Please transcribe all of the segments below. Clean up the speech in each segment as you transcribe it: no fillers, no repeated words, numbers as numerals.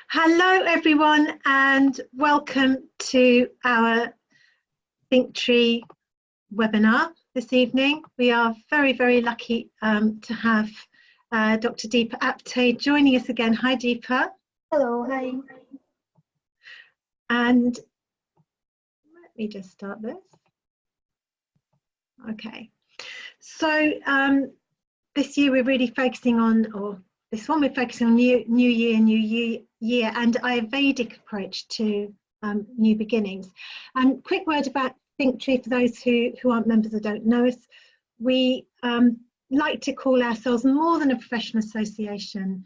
Hello everyone and welcome to our ThinkTree webinar this evening. We are very lucky to have Dr. Deepa Apté joining us again. Hi Deepa. Hello, hi. And let me just start this. Okay, so this year we're really focusing on, this one we're focusing on new year and Ayurvedic approach to new beginnings. And quick word about ThinkTree for those who aren't members or don't know us. We like to call ourselves more than a professional association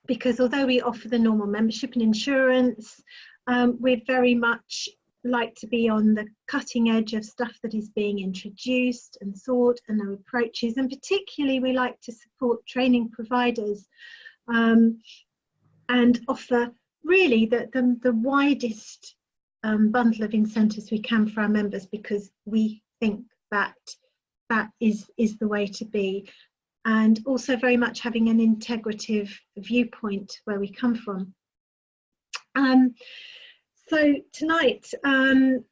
because although we offer the normal membership and insurance, we're very much like to be on the cutting edge of stuff that is being introduced and thought and our approaches, and particularly we like to support training providers and offer really the widest bundle of incentives we can for our members, because we think that is the way to be, and also very much having an integrative viewpoint where we come from. So tonight, a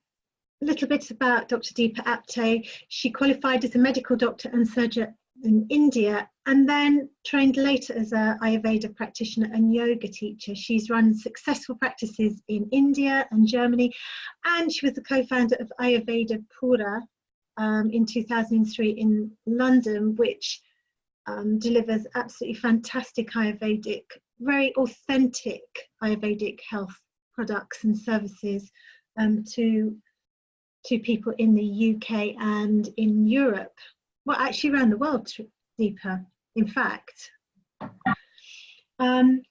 little bit about Dr. Deepa Apté. She qualified as a medical doctor and surgeon in India, and then trained later as an Ayurveda practitioner and yoga teacher. She's run successful practices in India and Germany, and she was the co-founder of Ayurveda Pura in 2003 in London, which delivers absolutely fantastic Ayurvedic, very authentic Ayurvedic health products and services to people in the UK and in Europe. Well, actually around the world, Deepa, in fact. As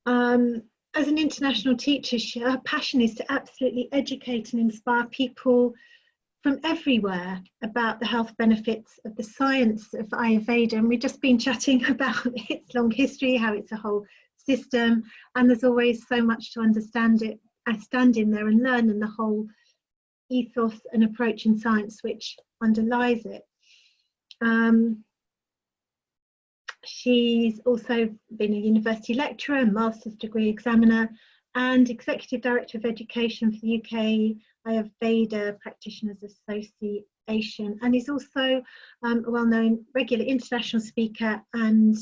an international teacher, her passion is to absolutely educate and inspire people from everywhere about the health benefits of the science of Ayurveda. And we've just been chatting about its long history, how it's a whole system, and there's always so much to understand it. I stand in there and learn, and the whole ethos and approach in science which underlies it. She's also been a university lecturer, master's degree examiner, and executive director of education for the UK Ayurveda Practitioners Association, and is also a well-known regular international speaker and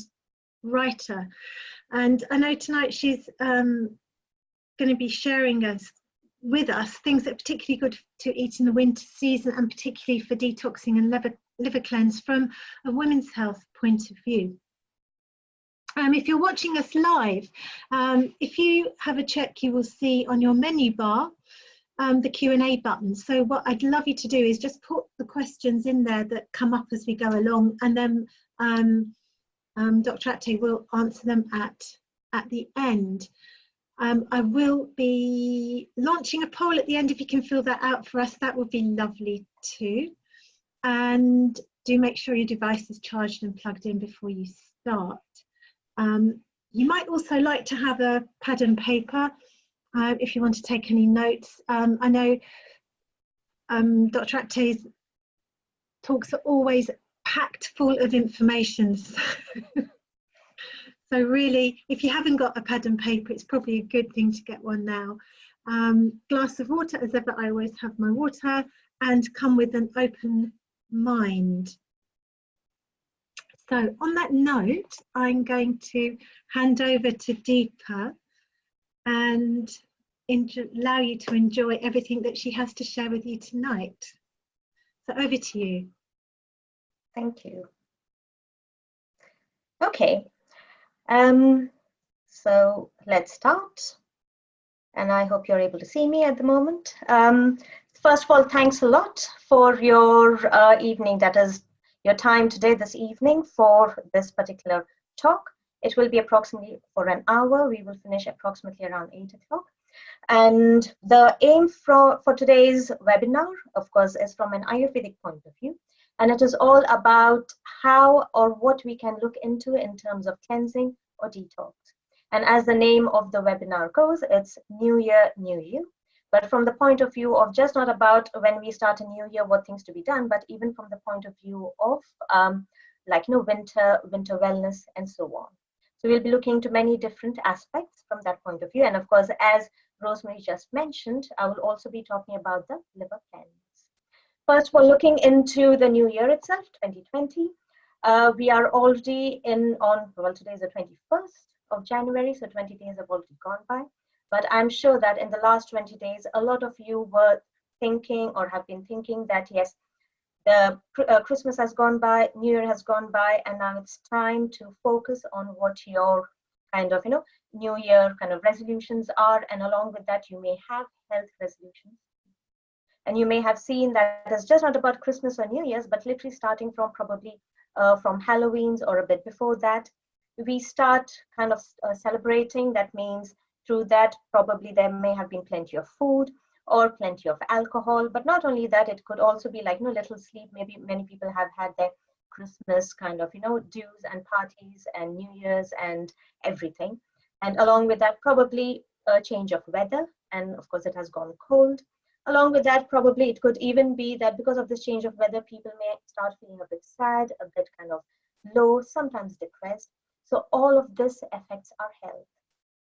writer. And I know tonight she's going to be sharing with us things that are particularly good to eat in the winter season, and particularly for detoxing and liver cleanse from a women's health point of view. If you're watching us live, if you have a check, you will see on your menu bar the Q&A button. So what I'd love you to do is just put the questions in there that come up as we go along, and then Dr. Apté will answer them at the end. I will be launching a poll at the end. If you can fill that out for us, that would be lovely too. And do make sure your device is charged and plugged in before you start. You might also like to have a pad and paper if you want to take any notes. I know Dr. Apté's talks are always packed full of information. So really, if you haven't got a pad and paper, it's probably a good thing to get one now. Glass of water, as ever, I always have my water, and come with an open mind. So on that note, I'm going to hand over to Deepa and allow you to enjoy everything that she has to share with you tonight. So over to you. Thank you. Okay. So let's start, and I hope you're able to see me at the moment. First of all, thanks a lot for your evening, that is your time today, this evening, for this particular talk. It will be approximately for an hour. We will finish approximately around 8 o'clock. And the aim for today's webinar, of course, is from an Ayurvedic point of view. And it is all about how or what we can look into in terms of cleansing or detox. And as the name of the webinar goes, it's New Year, New You. But from the point of view of just not about when we start a new year, what things to be done, but even from the point of view of like winter wellness and so on. So we'll be looking into many different aspects from that point of view. And of course, as Rosemary just mentioned, I will also be talking about the liver cleanse. First of all, looking into the new year itself, 2020, we are already well, today is the 21st of January, so 20 days have already gone by. But I'm sure that in the last 20 days, a lot of you were thinking or have been thinking that, yes, the Christmas has gone by, New Year has gone by, and now it's time to focus on what your kind of, New Year kind of resolutions are. And along with that, you may have health resolutions. And you may have seen that it's just not about Christmas or New Year's, but literally starting from probably from Halloween's or a bit before that, we start kind of celebrating. That means through that, probably there may have been plenty of food or plenty of alcohol. But not only that, it could also be like, little sleep. Maybe many people have had their Christmas kind of, dues and parties and New Year's and everything. And along with that, probably a change of weather. And of course, it has gone cold. Along with that, probably it could even be that because of this change of weather, people may start feeling a bit sad, a bit kind of low, sometimes depressed. So all of this affects our health.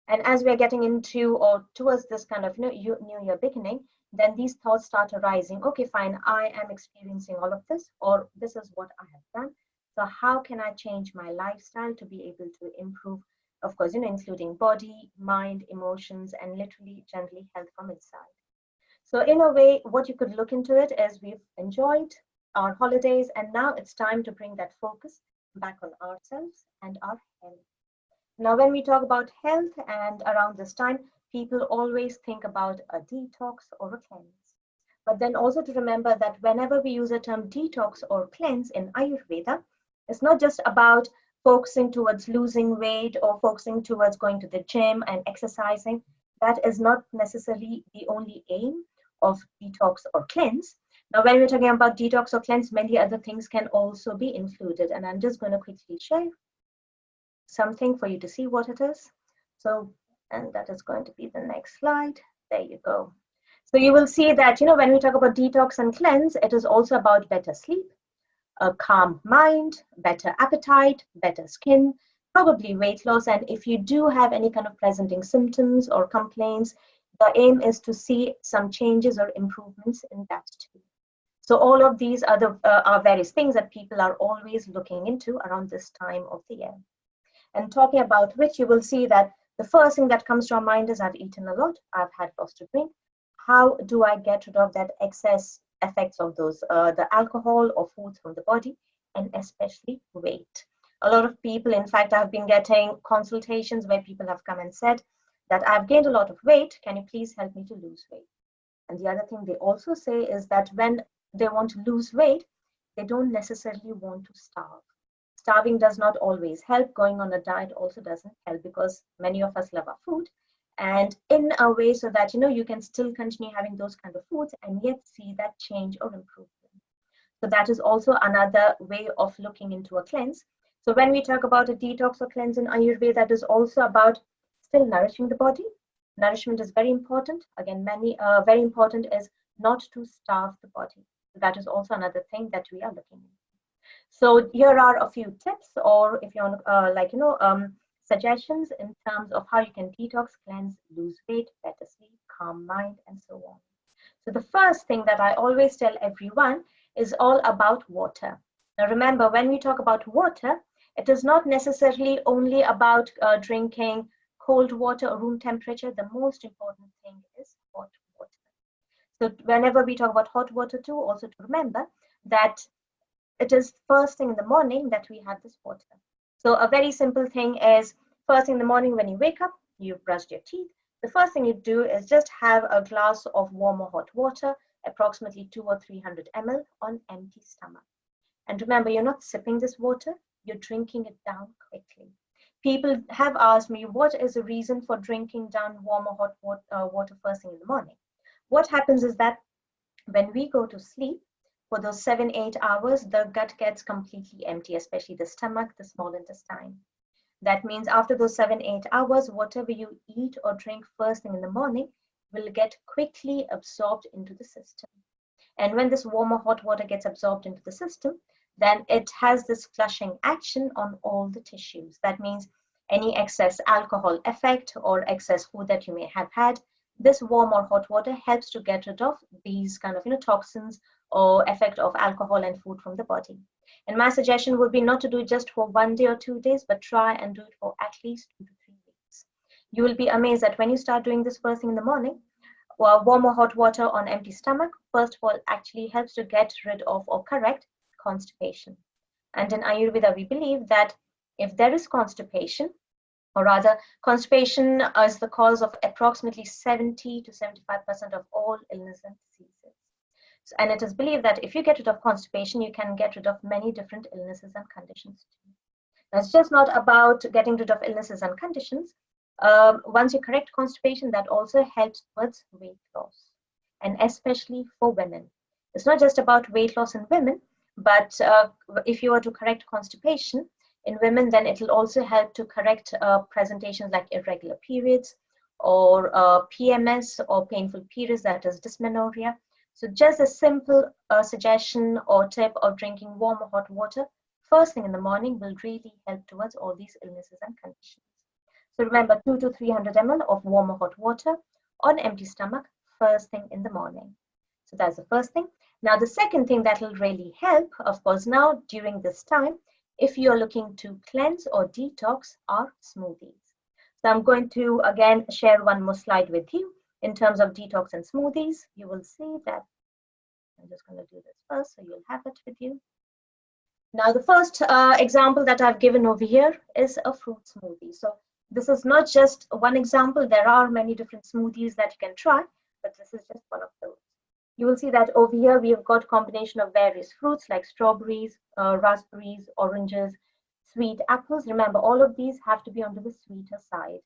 And as we're getting into or towards this kind of New Year beginning, then these thoughts start arising. Okay, fine, I am experiencing all of this, or this is what I have done. So how can I change my lifestyle to be able to improve, of course, including body, mind, emotions, and literally generally health from inside. So in a way, what you could look into it is we've enjoyed our holidays, and now it's time to bring that focus back on ourselves and our health. Now, when we talk about health and around this time, people always think about a detox or a cleanse. But then also to remember that whenever we use the term detox or cleanse in Ayurveda, it's not just about focusing towards losing weight or focusing towards going to the gym and exercising. That is not necessarily the only aim of detox or cleanse. Now, when we're talking about detox or cleanse, many other things can also be included. And I'm just going to quickly share something for you to see what it is. So, and that is going to be the next slide. There you go. So you will see that, when we talk about detox and cleanse, it is also about better sleep, a calm mind, better appetite, better skin, probably weight loss. And if you do have any kind of presenting symptoms or complaints, the aim is to see some changes or improvements in that too. So all of these are various things that people are always looking into around this time of the year. And talking about which, you will see that the first thing that comes to our mind is I've eaten a lot, I've had lots to drink. How do I get rid of that excess effects of those, the alcohol or foods from the body, and especially weight? A lot of people, in fact, I've been getting consultations where people have come and said that I've gained a lot of weight, can you please help me to lose weight? And the other thing they also say is that when they want to lose weight, they don't necessarily want to starve. Starving does not always help. Going on a diet also doesn't help, because many of us love our food, and in a way so that you can still continue having those kind of foods and yet see that change or improvement. So that is also another way of looking into a cleanse. So when we talk about a detox or cleanse in Ayurveda, that is also about still nourishing the body. Nourishment is very important. Again, very important is not to starve the body. So that is also another thing that we are looking at. So here are a few tips, or if you want, suggestions in terms of how you can detox, cleanse, lose weight, better sleep, calm mind, and so on. So the first thing that I always tell everyone is all about water. Now remember, when we talk about water, it is not necessarily only about drinking cold water or room temperature. The most important thing is hot water. So whenever we talk about hot water too, also to remember that it is first thing in the morning that we have this water. So a very simple thing is, first thing in the morning when you wake up, you've brushed your teeth. The first thing you do is just have a glass of warm or hot water, approximately 200 or 300 ml on empty stomach. And remember, you're not sipping this water, you're drinking it down quickly. People have asked me, what is the reason for drinking down warm or hot water first thing in the morning? What happens is that when we go to sleep, for those 7-8 hours, the gut gets completely empty, especially the stomach, the small intestine. That means after those 7-8 hours, whatever you eat or drink first thing in the morning will get quickly absorbed into the system. And when this warm or hot water gets absorbed into the system, then it has this flushing action on all the tissues. That means any excess alcohol effect or excess food that you may have had, this warm or hot water helps to get rid of these kind of toxins or effect of alcohol and food from the body. And my suggestion would be not to do it just for 1 day or 2 days, but try and do it for at least 2 to 3 weeks. You will be amazed that when you start doing this first thing in the morning, warm or hot water on empty stomach, first of all, actually helps to get rid of or correct constipation. And in Ayurveda, we believe that if there is constipation, or rather, constipation is the cause of approximately 70 to 75% of all illness and diseases. And it is believed that if you get rid of constipation, you can get rid of many different illnesses and conditions too. Now, it's just not about getting rid of illnesses and conditions. Once you correct constipation, that also helps towards weight loss, and especially for women. It's not just about weight loss in women, but if you were to correct constipation in women, then it will also help to correct presentations like irregular periods or PMS or painful periods, that is dysmenorrhea. So just a simple suggestion or tip of drinking warm or hot water first thing in the morning will really help towards all these illnesses and conditions. So remember, 200 to 300 ml of warm or hot water on empty stomach first thing in the morning. So that's the first thing. Now the second thing that will really help, of course, now during this time, if you're looking to cleanse or detox, are smoothies. So I'm going to again share one more slide with you in terms of detox and smoothies. You will see that I'm just going to do this first, so you'll have it with you. Now the first example that I've given over here is a fruit smoothie. So this is not just one example. There are many different smoothies that you can try, but this is just one of those. You will see that over here we have got combination of various fruits like strawberries, raspberries, oranges, sweet apples. Remember, all of these have to be on the sweeter side,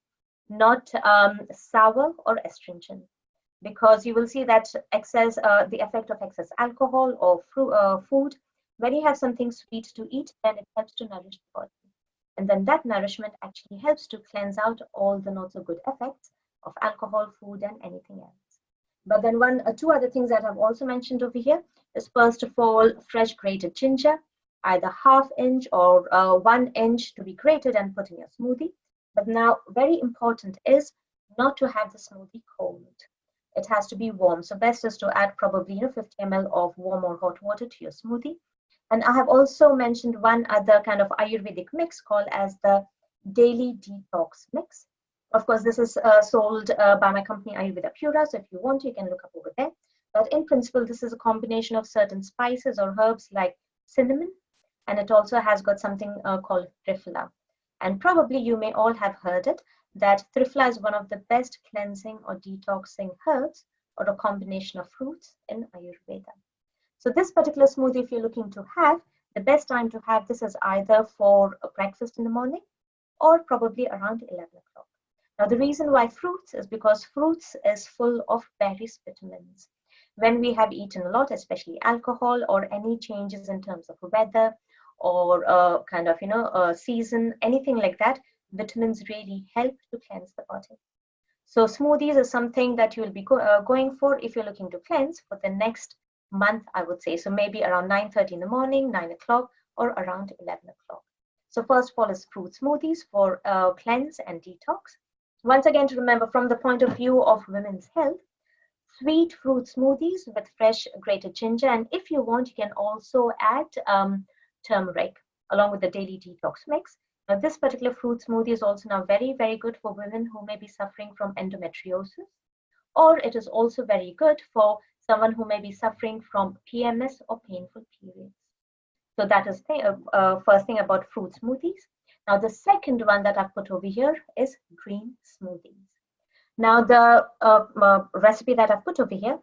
not sour or astringent, because you will see that excess, the effect of excess alcohol or food, when you have something sweet to eat, then it helps to nourish the body. And then that nourishment actually helps to cleanse out all the not so good effects of alcohol, food, and anything else. But then two other things that I've also mentioned over here is, first of all, fresh grated ginger, either 1/2 inch or 1 inch to be grated and put in your smoothie. But now very important is not to have the smoothie cold. It has to be warm. So best is to add probably 50 ml of warm or hot water to your smoothie. And I have also mentioned one other kind of Ayurvedic mix called as the daily detox mix. Of course, this is sold by my company Ayurveda Pura, so if you want, you can look up over there. But in principle, this is a combination of certain spices or herbs like cinnamon, and it also has got something called triphala. And probably you may all have heard it, that triphala is one of the best cleansing or detoxing herbs or a combination of fruits in Ayurveda. So this particular smoothie, if you're looking to have, the best time to have this is either for breakfast in the morning or probably around 11 o'clock. Now, the reason why fruits is because fruits is full of various vitamins. When we have eaten a lot, especially alcohol or any changes in terms of weather or kind of, season, anything like that, vitamins really help to cleanse the body. So smoothies is something that you will be going for if you're looking to cleanse for the next month, I would say. So maybe around 9:30 in the morning, 9 o'clock, or around 11 o'clock. So first of all is fruit smoothies for cleanse and detox. Once again, to remember from the point of view of women's health, sweet fruit smoothies with fresh grated ginger. And if you want, you can also add turmeric along with the daily detox mix. Now, this particular fruit smoothie is also now very, very good for women who may be suffering from endometriosis, or it is also very good for someone who may be suffering from PMS or painful periods. So that is the first thing about fruit smoothies. Now, the second one that I've put over here is green smoothies. Now, the recipe that I've put over here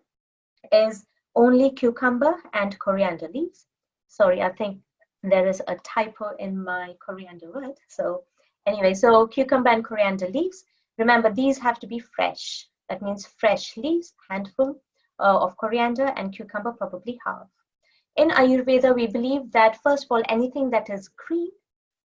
is only cucumber and coriander leaves. Sorry, I think there is a typo in my coriander word. So anyway, so cucumber and coriander leaves. Remember, these have to be fresh. That means fresh leaves, handful of coriander, and cucumber probably half. In Ayurveda, we believe that first of all, anything that is green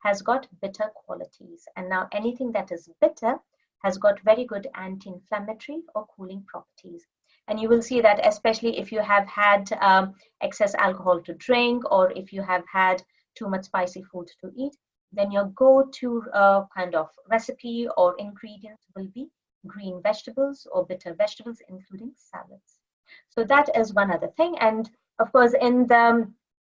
has got bitter qualities. And now anything that is bitter has got very good anti-inflammatory or cooling properties. And you will see that especially if you have had excess alcohol to drink, or if you have had too much spicy food to eat, then your go-to kind of recipe or ingredients will be green vegetables or bitter vegetables, including salads. So that is one other thing. And of course, in the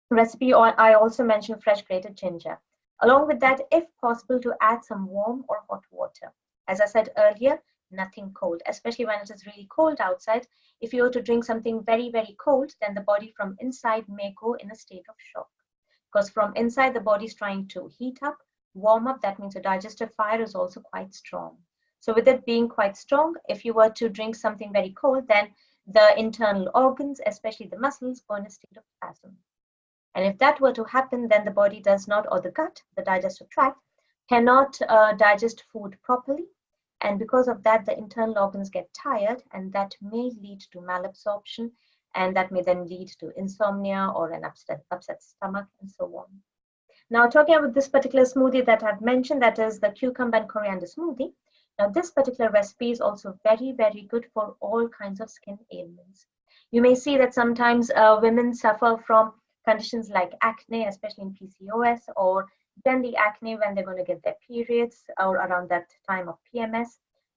recipe, I also mentioned fresh grated ginger. Along with that, if possible, to add some warm or hot water. As I said earlier, nothing cold, especially when it is really cold outside. If you were to drink something very, very cold, then the body from inside may go in a state of shock. Because from inside, the body is trying to heat up, warm up. That means the digestive fire is also quite strong. So with it being quite strong, if you were to drink something very cold, then the internal organs, especially the muscles, go in a state of spasm. And if that were to happen, then the body does not, or the gut, the digestive tract, cannot digest food properly. And because of that, the internal organs get tired, and that may lead to malabsorption, and that may then lead to insomnia or an upset stomach, and so on. Now, talking about this particular smoothie that I've mentioned, that is the cucumber and coriander smoothie. Now, this particular recipe is also very, very good for all kinds of skin ailments. You may see that sometimes women suffer from conditions like acne, especially in PCOS, or generally acne when they're going to get their periods or around that time of PMS.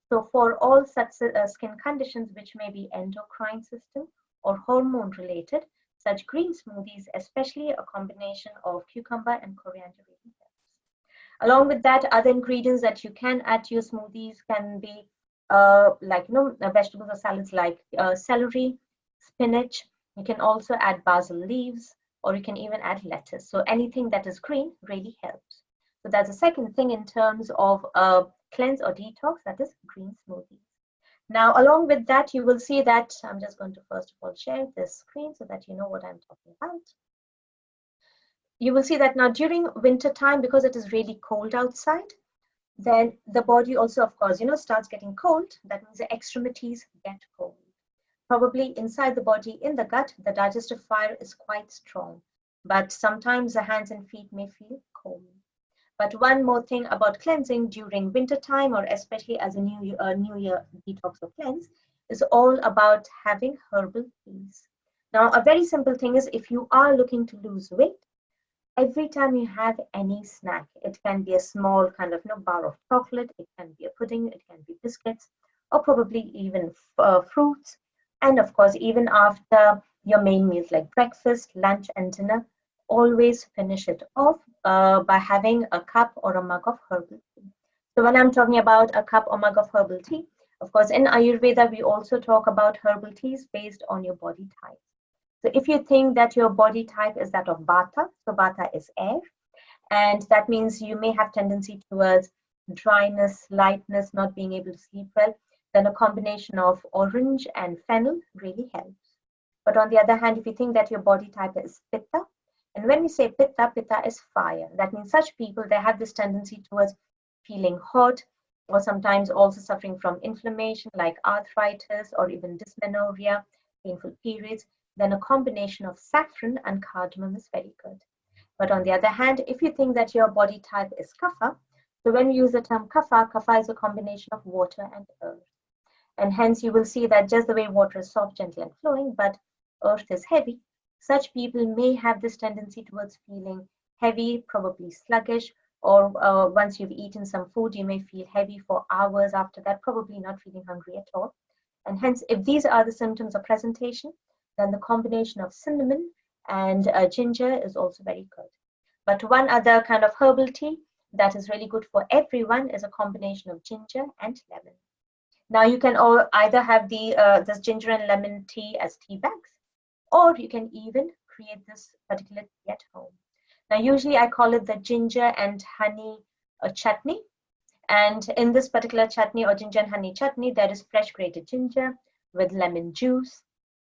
So for all such skin conditions which may be endocrine system or hormone related, such green smoothies, especially a combination of cucumber and coriander, really helps. Along with that, other ingredients that you can add to your smoothies can be vegetables or salads like celery, spinach. You can also add basil leaves, or you can even add lettuce. So anything that is green really helps. So that's the second thing in terms of cleanse or detox, that is green smoothies. Now, along with that, you will see that I'm just going to first of all share this screen so that you know what I'm talking about. You will see that now during winter time, because it is really cold outside, then the body also, of course, starts getting cold. That means the extremities get cold. Probably inside the body, in the gut, the digestive fire is quite strong, but sometimes the hands and feet may feel cold. But one more thing about cleansing during winter time, or especially as a New Year detox or cleanse, is all about having herbal teas. Now, a very simple thing is, if you are looking to lose weight, every time you have any snack, it can be a small kind of bar of chocolate, it can be a pudding, it can be biscuits, or probably even fruits. And of course, even after your main meals like breakfast, lunch, and dinner, always finish it off by having a cup or a mug of herbal tea. So when I'm talking about a cup or mug of herbal tea, of course, in Ayurveda, we also talk about herbal teas based on your body type. So if you think that your body type is that of Vata, so Vata is air, and that means you may have tendency towards dryness, lightness, not being able to sleep well, then a combination of orange and fennel really helps. But on the other hand, if you think that your body type is Pitta, and when we say Pitta, Pitta is fire. That means such people, they have this tendency towards feeling hot, or sometimes also suffering from inflammation like arthritis or even dysmenorrhea, painful periods. Then a combination of saffron and cardamom is very good. But on the other hand, if you think that your body type is Kapha, so when we use the term Kapha, Kapha is a combination of water and earth. And hence you will see that just the way water is soft, gentle, and flowing, but earth is heavy, such people may have this tendency towards feeling heavy, probably sluggish, or once you've eaten some food, you may feel heavy for hours after that, probably not feeling hungry at all. And hence, if these are the symptoms of presentation, then the combination of cinnamon and ginger is also very good. But one other kind of herbal tea that is really good for everyone is a combination of ginger and lemon. Now you can either have this ginger and lemon tea as tea bags, or you can even create this particular tea at home. Now usually I call it the ginger and honey chutney. And in this particular chutney or ginger and honey chutney, there is fresh grated ginger with lemon juice.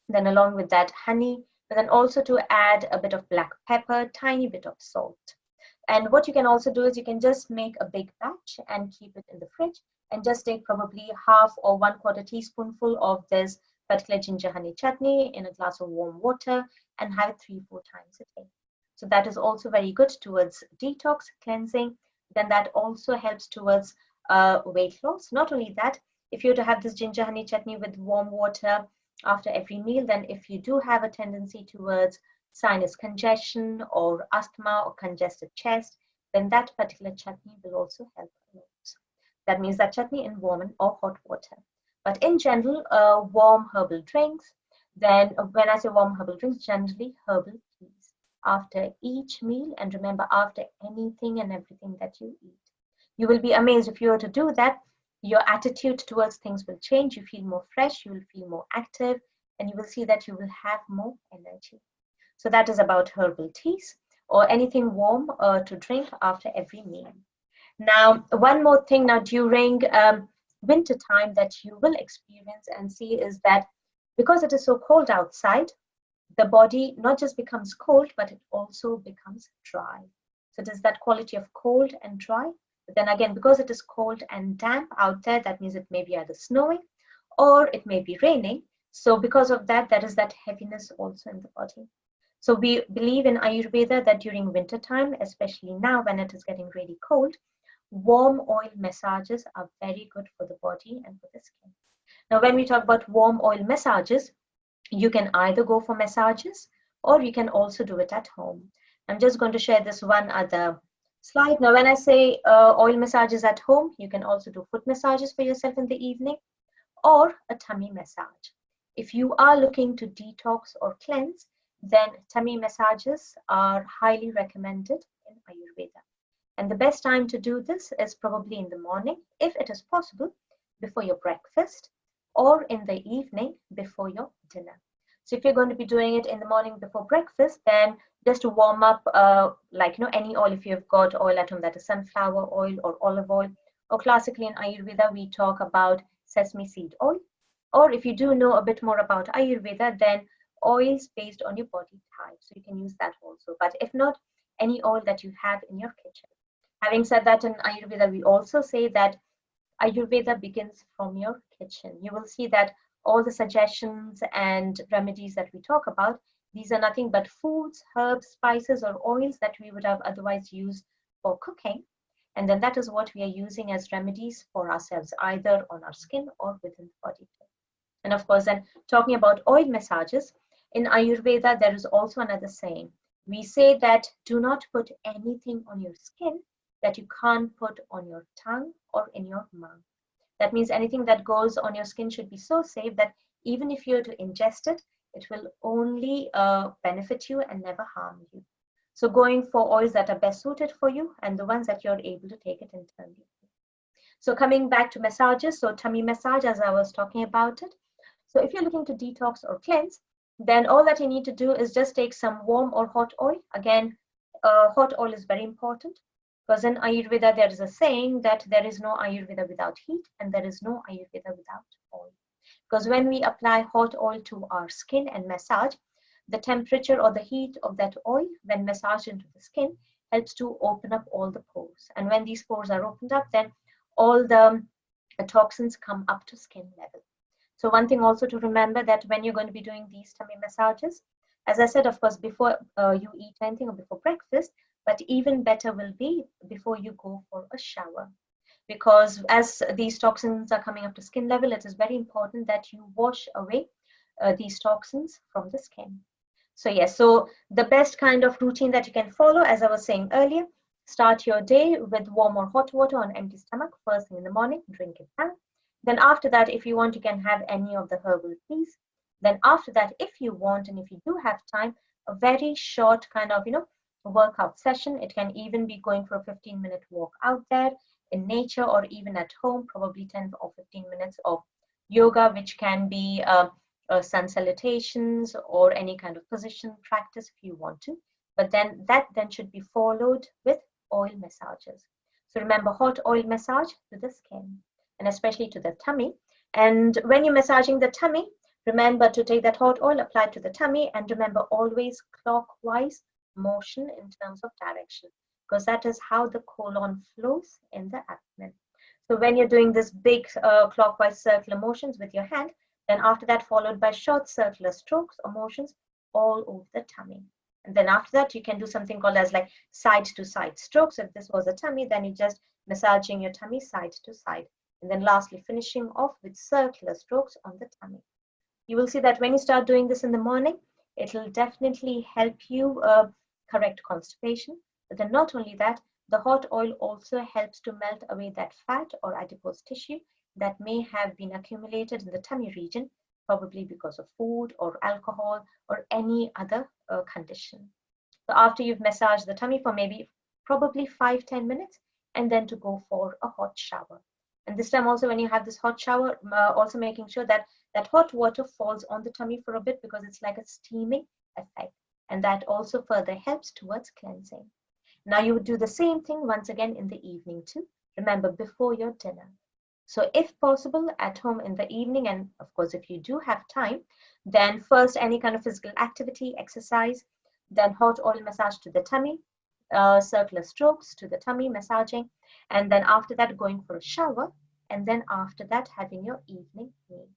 Then along with that honey, but then also to add a bit of black pepper, tiny bit of salt. And what you can also do is you can just make a big batch and keep it in the fridge and just take probably half or 1/4 teaspoonful of this particular ginger honey chutney in a glass of warm water and have it 3-4 times a day. So that is also very good towards detox, cleansing. Then that also helps towards weight loss. Not only that, if you were to have this ginger honey chutney with warm water after every meal, then if you do have a tendency towards sinus congestion or asthma or congested chest, then that particular chutney will also help a lot. That means that chutney in warm or hot water. But in general, warm herbal drinks, then when I say warm herbal drinks, generally herbal teas after each meal, and remember, after anything and everything that you eat. You will be amazed if you were to do that. Your attitude towards things will change. You feel more fresh, you will feel more active, and you will see that you will have more energy. So that is about herbal teas or anything warm to drink after every meal. Now, one more thing now during winter time that you will experience and see is that because it is so cold outside, the body not just becomes cold, but it also becomes dry. So it is that quality of cold and dry. But then again, because it is cold and damp out there, that means it may be either snowing or it may be raining. So because of that, there is that heaviness also in the body. So we believe in Ayurveda that during winter time, especially now when it is getting really cold, warm oil massages are very good for the body and for the skin. Now, when we talk about warm oil massages, you can either go for massages or you can also do it at home. I'm just going to share this one other slide. Now, when I say oil massages at home, you can also do foot massages for yourself in the evening or a tummy massage. If you are looking to detox or cleanse, then tummy massages are highly recommended in Ayurveda. And the best time to do this is probably in the morning, if it is possible, before your breakfast, or in the evening before your dinner. So if you're going to be doing it in the morning before breakfast, then just to warm up, any oil, if you've got oil at home, that is sunflower oil or olive oil, or classically in Ayurveda, we talk about sesame seed oil. Or if you do know a bit more about Ayurveda, then oils based on your body type. So you can use that also. But if not, any oil that you have in your kitchen. Having said that, in Ayurveda, we also say that Ayurveda begins from your kitchen. You will see that all the suggestions and remedies that we talk about, these are nothing but foods, herbs, spices, or oils that we would have otherwise used for cooking. And then that is what we are using as remedies for ourselves, either on our skin or within the body. And of course, then talking about oil massages, in Ayurveda, there is also another saying. We say that do not put anything on your skin that you can't put on your tongue or in your mouth. That means anything that goes on your skin should be so safe that even if you're to ingest it, it will only benefit you and never harm you. So going for oils that are best suited for you and the ones that you're able to take it internally. So coming back to massages, so tummy massage, as I was talking about it. So if you're looking to detox or cleanse, then all that you need to do is just take some warm or hot oil. Again, hot oil is very important. Because in Ayurveda, there is a saying that there is no Ayurveda without heat and there is no Ayurveda without oil. Because when we apply hot oil to our skin and massage, the temperature or the heat of that oil, when massaged into the skin, helps to open up all the pores. And when these pores are opened up, then all the toxins come up to skin level. So one thing also to remember that when you're going to be doing these tummy massages, as I said, of course, before you eat anything or before breakfast, but even better will be before you go for a shower. Because as these toxins are coming up to skin level, it is very important that you wash away these toxins from the skin. So yes, so the best kind of routine that you can follow, as I was saying earlier, start your day with warm or hot water on empty stomach, first thing in the morning, drink it down. Then after that, if you want, you can have any of the herbal teas. Then after that, if you want, and if you do have time, a very short kind of, workout session. It can even be going for a 15-minute walk out there in nature or even at home, probably 10 or 15 minutes of yoga, which can be sun salutations or any kind of position practice if you want to. But then that should be followed with oil massages. So remember, hot oil massage to the skin and especially to the tummy. And when you're massaging the tummy, remember to take that hot oil, apply to the tummy, and remember always clockwise motion in terms of direction, because that is how the colon flows in the abdomen. So when you're doing this big clockwise circular motions with your hand, then after that followed by short circular strokes or motions all over the tummy. And then after that, you can do something called as like side to side strokes. If this was a tummy, then you're just massaging your tummy side to side. And then lastly, finishing off with circular strokes on the tummy. You will see that when you start doing this in the morning, it will definitely help you correct constipation. But then not only that, the hot oil also helps to melt away that fat or adipose tissue that may have been accumulated in the tummy region, probably because of food or alcohol or any other condition. So after you've massaged the tummy for maybe probably 5-10 minutes, and then to go for a hot shower. And this time also, when you have this hot shower, also making sure that that hot water falls on the tummy for a bit, because it's like a steaming effect. And that also further helps towards cleansing. Now you would do the same thing once again in the evening too. Remember, before your dinner. So if possible, at home in the evening, and of course, if you do have time, then first any kind of physical activity, exercise, then hot oil massage to the tummy, circular strokes to the tummy, massaging, and then after that going for a shower, and then after that having your evening meal.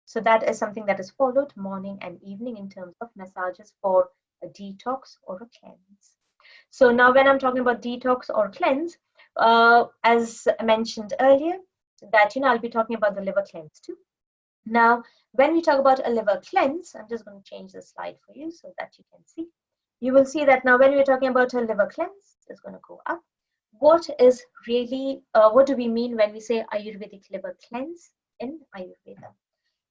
So that is something that is followed morning and evening in terms of massages for a detox or a cleanse. So now when I'm talking about detox or cleanse, as I mentioned earlier, that I'll be talking about the liver cleanse too. Now, when we talk about a liver cleanse, I'm just going to change the slide for you so that you can see. You will see that now when we're talking about a liver cleanse, it's going to go up. What is really, what do we mean when we say Ayurvedic liver cleanse in Ayurveda?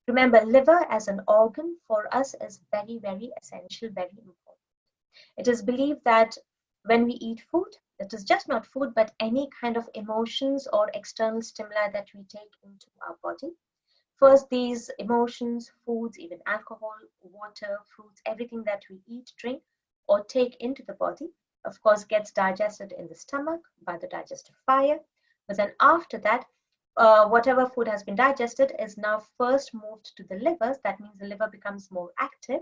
Remember, liver as an organ for us is very, very essential, very important. It is believed that when we eat food, it is just not food, but any kind of emotions or external stimuli that we take into our body. First, these emotions, foods, even alcohol, water, fruits, everything that we eat, drink, or take into the body, of course, gets digested in the stomach by the digestive fire. But then after that, whatever food has been digested is now first moved to the livers. That means the liver becomes more active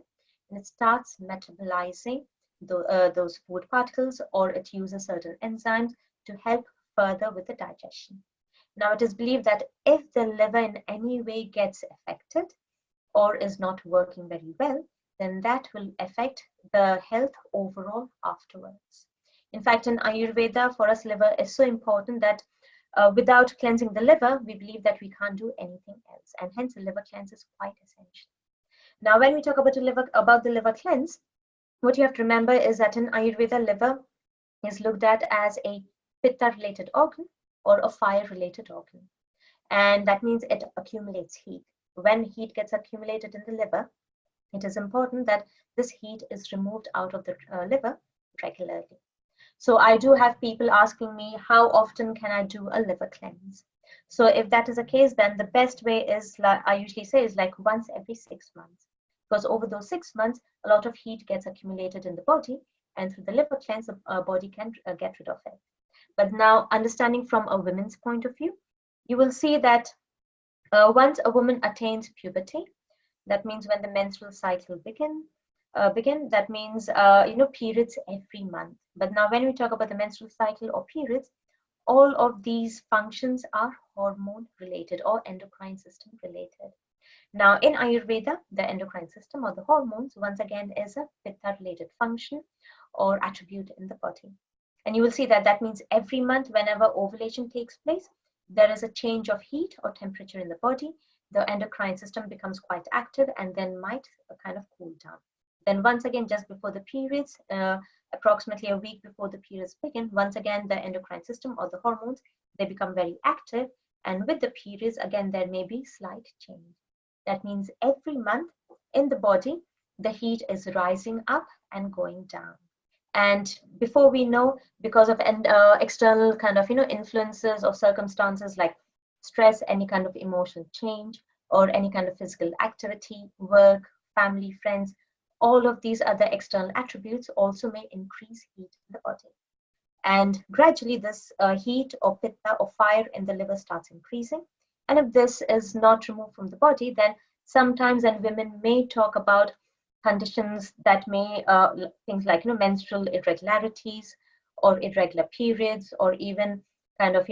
and it starts metabolizing those food particles, or it uses certain enzymes to help further with the digestion. Now, it is believed that if the liver in any way gets affected or is not working very well, then that will affect the health overall afterwards. In fact, in Ayurveda, for us, liver is so important that without cleansing the liver, we believe that we can't do anything else, and hence the liver cleanse is quite essential. Now, when we talk about the liver cleanse, what you have to remember is that in Ayurveda, liver is looked at as a pitta-related organ or a fire-related organ. And that means it accumulates heat. When heat gets accumulated in the liver, it is important that this heat is removed out of the liver regularly. So I do have people asking me, how often can I do a liver cleanse? So if that is the case, then the best way is, like I usually say, is like once every 6 months. Because over those 6 months, a lot of heat gets accumulated in the body, and through the liver cleanse, the body can get rid of it. But now, understanding from a woman's point of view, you will see that once a woman attains puberty, that means when the menstrual cycle begin, that means periods every month. But now when we talk about the menstrual cycle or periods, all of these functions are hormone related or endocrine system related. Now in Ayurveda, the endocrine system or the hormones once again is a pitta related function or attribute in the body. And you will see that that means every month whenever ovulation takes place, there is a change of heat or temperature in the body. The endocrine system becomes quite active and then might kind of cool down. Then once again, just before the periods, approximately a week before the periods begin, once again, the endocrine system or the hormones, they become very active. And with the periods, again, there may be slight change. That means every month in the body, the heat is rising up and going down. And before we know, because of external kind of influences or circumstances like stress, any kind of emotional change, or any kind of physical activity, work, family, friends, all of these other external attributes also may increase heat in the body. And gradually this heat or pitta or fire in the liver starts increasing. And if this is not removed from the body, then sometimes and women may talk about conditions that may, things like menstrual irregularities or irregular periods, or even kind of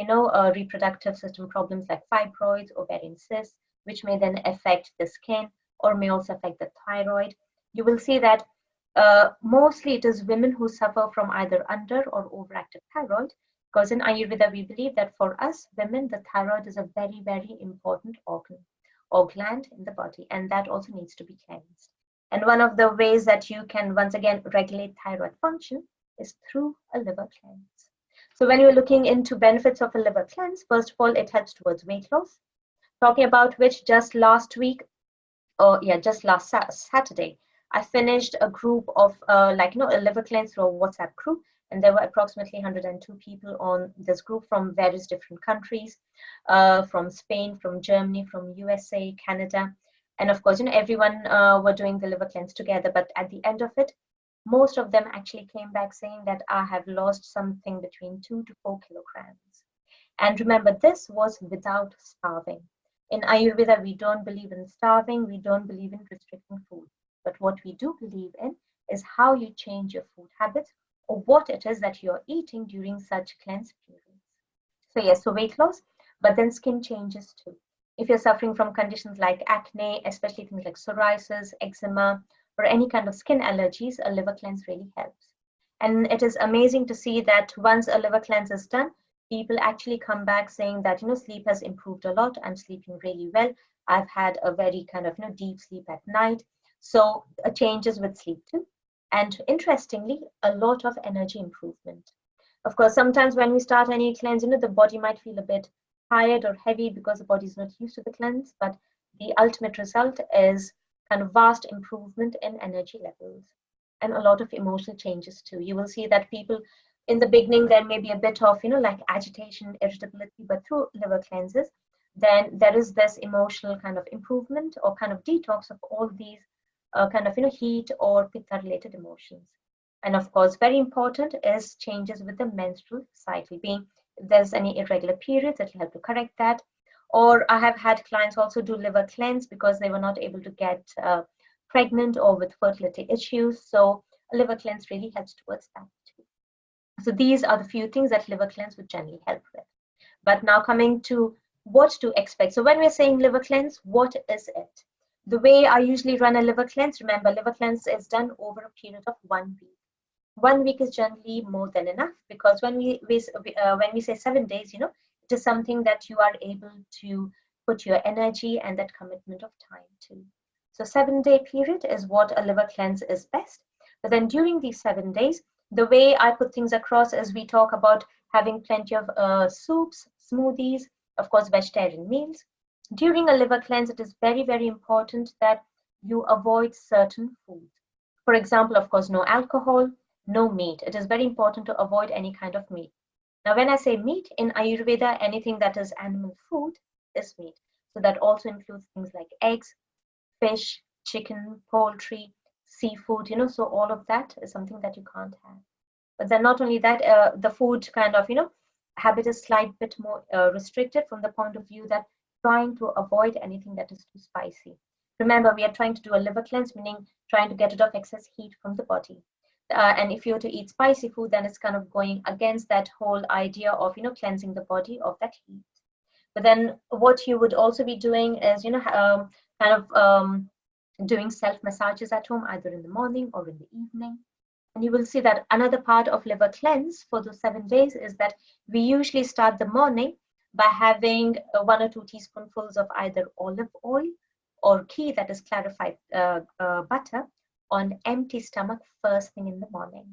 reproductive system problems like fibroids, ovarian cysts, which may then affect the skin or may also affect the thyroid. You will see that mostly it is women who suffer from either under or overactive thyroid, because in Ayurveda we believe that for us women the thyroid is a very, very important organ. or gland in the body, and that also needs to be cleansed. And one of the ways that you can once again regulate thyroid function is through a liver cleanse. So when you're looking into benefits of a liver cleanse, first of all, it helps towards weight loss, talking about which just last week, just last Saturday, I finished a group of a liver cleanse through a WhatsApp group, and there were approximately 102 people on this group from various different countries, from Spain, from Germany, from USA, Canada, and of course, everyone were doing the liver cleanse together. But at the end of it, most of them actually came back saying that I have lost something between 2 to 4 kilograms. And remember, this was without starving. In Ayurveda, we don't believe in starving, we don't believe in restricting food. But what we do believe in is how you change your food habits, or what it is that you're eating during such cleanse periods. So yes, so weight loss, but then skin changes too. If you're suffering from conditions like acne, especially things like psoriasis, eczema, or any kind of skin allergies, a liver cleanse really helps. And it is amazing to see that once a liver cleanse is done, people actually come back saying that, sleep has improved a lot. I'm sleeping really well. I've had a very kind of, deep sleep at night. So changes with sleep too. And interestingly, a lot of energy improvement. Of course, sometimes when we start any cleanse, the body might feel a bit tired or heavy because the body is not used to the cleanse. But the ultimate result is kind of vast improvement in energy levels and a lot of emotional changes too. You will see that people in the beginning, there may be a bit of, like agitation, irritability, but through liver cleanses, then there is this emotional kind of improvement or kind of detox of all these kind of, heat or pitta related emotions. And of course, very important is changes with the menstrual cycle, being if there's any irregular periods, it will help to correct that. Or I have had clients also do liver cleanse because they were not able to get pregnant or with fertility issues. So a liver cleanse really helps towards that too. So these are the few things that liver cleanse would generally help with. But now coming to what to expect. So when we're saying liver cleanse, what is it? The way I usually run a liver cleanse, remember, liver cleanse is done over a period of 1 week. 1 week is generally more than enough, because when we say 7 days, it is something that you are able to put your energy and that commitment of time to. So 7-day period is what a liver cleanse is best. But then during these 7 days, the way I put things across is we talk about having plenty of soups, smoothies, of course, vegetarian meals. During a liver cleanse, it is very, very important that you avoid certain foods. For example, of course, no alcohol, no meat. It is very important to avoid any kind of meat. Now, when I say meat, in Ayurveda, anything that is animal food is meat. So that also includes things like eggs, fish, chicken, poultry, seafood, so all of that is something that you can't have. But then not only that, the food kind of, habit is slight bit more restricted from the point of view that trying to avoid anything that is too spicy. Remember, we are trying to do a liver cleanse, meaning trying to get rid of excess heat from the body. And if you were to eat spicy food, then it's kind of going against that whole idea of, cleansing the body of that heat. But then what you would also be doing is, doing self-massages at home, either in the morning or in the evening. And you will see that another part of liver cleanse for those 7 days is that we usually start the morning by having 1 or 2 teaspoonfuls of either olive oil or ghee, that is clarified butter, on empty stomach first thing in the morning.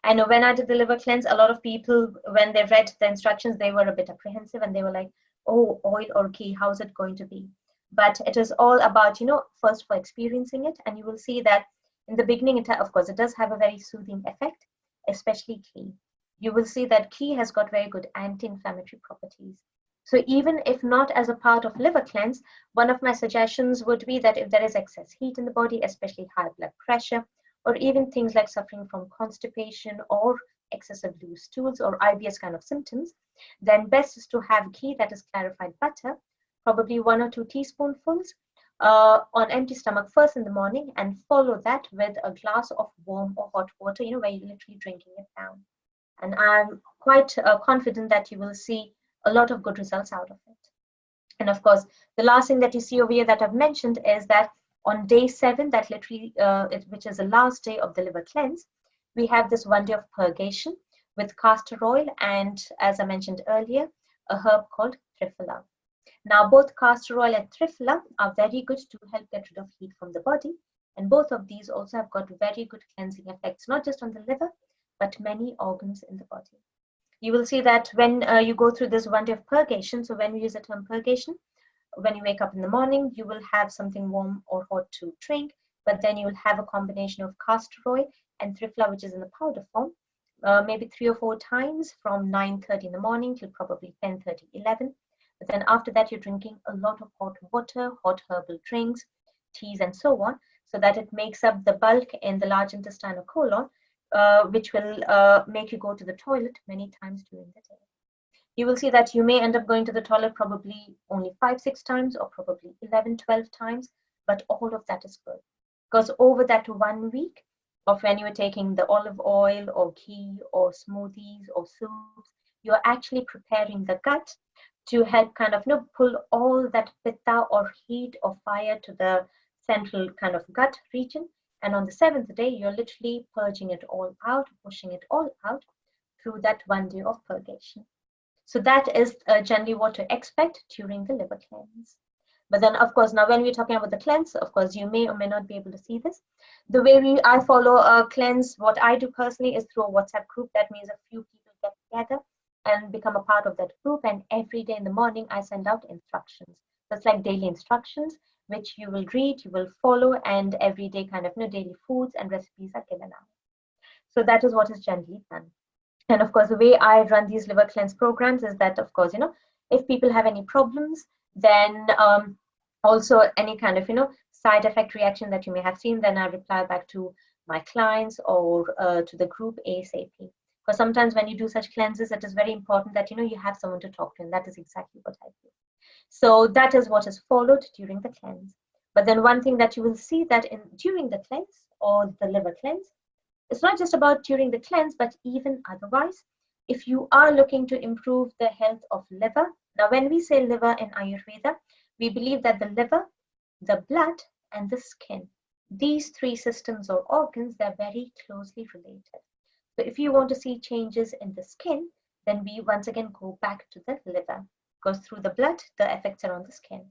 I know when I did the liver cleanse, a lot of people, when they read the instructions, they were a bit apprehensive and they were like, oh, oil or ghee, how's it going to be? But it is all about, first for experiencing it. And you will see that in the beginning, of course, it does have a very soothing effect, especially ghee. You will see that ghee has got very good anti-inflammatory properties. So even if not as a part of liver cleanse, one of my suggestions would be that if there is excess heat in the body, especially high blood pressure, or even things like suffering from constipation or excessive loose stools or IBS kind of symptoms, then best is to have ghee, that is clarified butter, probably 1 or 2 teaspoonfuls on empty stomach first in the morning, and follow that with a glass of warm or hot water, where you're literally drinking it down. And I'm quite confident that you will see a lot of good results out of it. And of course, the last thing that you see over here that I've mentioned is that on day 7, that literally, which is the last day of the liver cleanse, we have this 1 day of purgation with castor oil and, as I mentioned earlier, a herb called triphala. Now, both castor oil and triphala are very good to help get rid of heat from the body. And both of these also have got very good cleansing effects, not just on the liver, but many organs in the body. You will see that when you go through this 1 day of purgation, so when we use the term purgation, when you wake up in the morning, you will have something warm or hot to drink, but then you will have a combination of castor oil and triphala, which is in the powder form, maybe 3 or 4 times from 9:30 in the morning till probably 10:30, 11. But then after that, you're drinking a lot of hot water, hot herbal drinks, teas, and so on, so that it makes up the bulk in the large intestine or colon, which will make you go to the toilet many times during the day. You will see that you may end up going to the toilet probably only 5-6 times or probably 11-12 times, but all of that is good. Because over that 1 week of when you are taking the olive oil or ghee or smoothies or soups, you're actually preparing the gut to help kind of pull all that pitta or heat or fire to the central kind of gut region. And on the 7th day, you're literally purging it all out, pushing it all out through that 1 day of purgation. So that is generally what to expect during the liver cleanse. But then, of course, now when we're talking about the cleanse, of course, you may or may not be able to see this. The way I follow a cleanse, what I do personally is through a WhatsApp group. That means a few people get together and become a part of that group. And every day in the morning, I send out instructions. That's like daily instructions, which you will read, you will follow, and every day kind of daily foods and recipes are given out. So that is what is generally done. And of course, the way I run these liver cleanse programs is that, of course, if people have any problems, then also any kind of, side effect reaction that you may have seen, then I reply back to my clients or to the group ASAP. Because sometimes when you do such cleanses, it is very important that, you have someone to talk to, and that is exactly what I do. So that is what is followed during the cleanse. But then one thing that you will see that during the cleanse or the liver cleanse, it's not just about during the cleanse, but even otherwise, if you are looking to improve the health of liver. Now, when we say liver in Ayurveda, we believe that the liver, the blood, and the skin, these 3 systems or organs, they're very closely related. So if you want to see changes in the skin, then we once again go back to the liver. Goes through the blood, the effects are on the skin.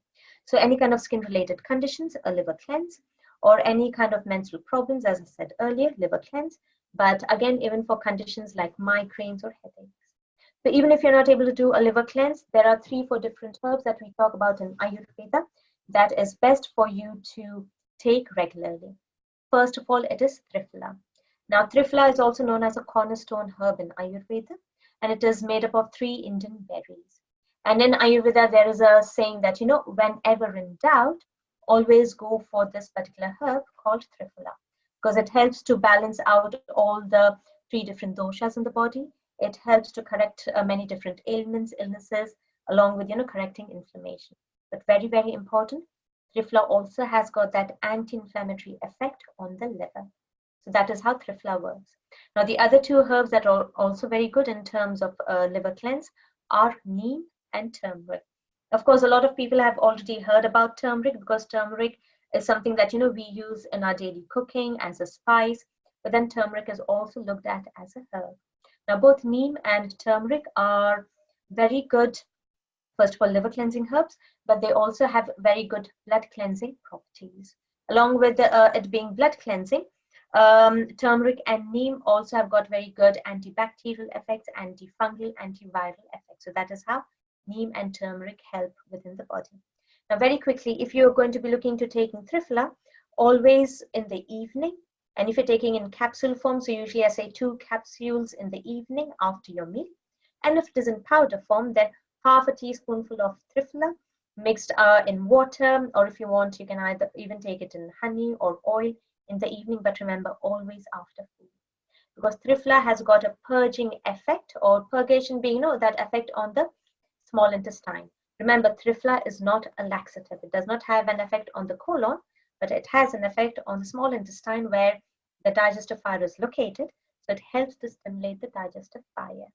So any kind of skin related conditions, a liver cleanse, or any kind of menstrual problems, as I said earlier, liver cleanse. But again, even for conditions like migraines or headaches. So even if you're not able to do a liver cleanse, there are 3-4 different herbs that we talk about in Ayurveda that is best for you to take regularly. First of all, it is triphala. Now, triphala is also known as a cornerstone herb in Ayurveda, and it is made up of 3 Indian berries. And in Ayurveda, there is a saying that, whenever in doubt, always go for this particular herb called triphala, because it helps to balance out all the 3 different doshas in the body. It helps to correct many different ailments, illnesses, along with, correcting inflammation. But very, very important, triphala also has got that anti-inflammatory effect on the liver. So that is how triphala works. Now, the other 2 herbs that are also very good in terms of liver cleanse are neem and turmeric. Of course, a lot of people have already heard about turmeric, because turmeric is something that, we use in our daily cooking as a spice, but then turmeric is also looked at as a herb. Now, both neem and turmeric are very good, first of all, liver cleansing herbs, but they also have very good blood cleansing properties. Along with it being blood cleansing, turmeric and neem also have got very good antibacterial effects, antifungal, antiviral effects. So that is how neem and turmeric help within the body. Now, very quickly, if you're going to be looking to taking triphala, always in the evening, and if you're taking in capsule form, so usually I say 2 capsules in the evening after your meal. And if it is in powder form, then half a teaspoonful of triphala mixed in water, or if you want, you can either even take it in honey or oil in the evening, but remember, always after food. Because triphala has got a purging effect, or purgation being, that effect on the small intestine. Remember, triphala is not a laxative. It does not have an effect on the colon, but it has an effect on the small intestine where the digestive fire is located. So it helps to stimulate the digestive fire.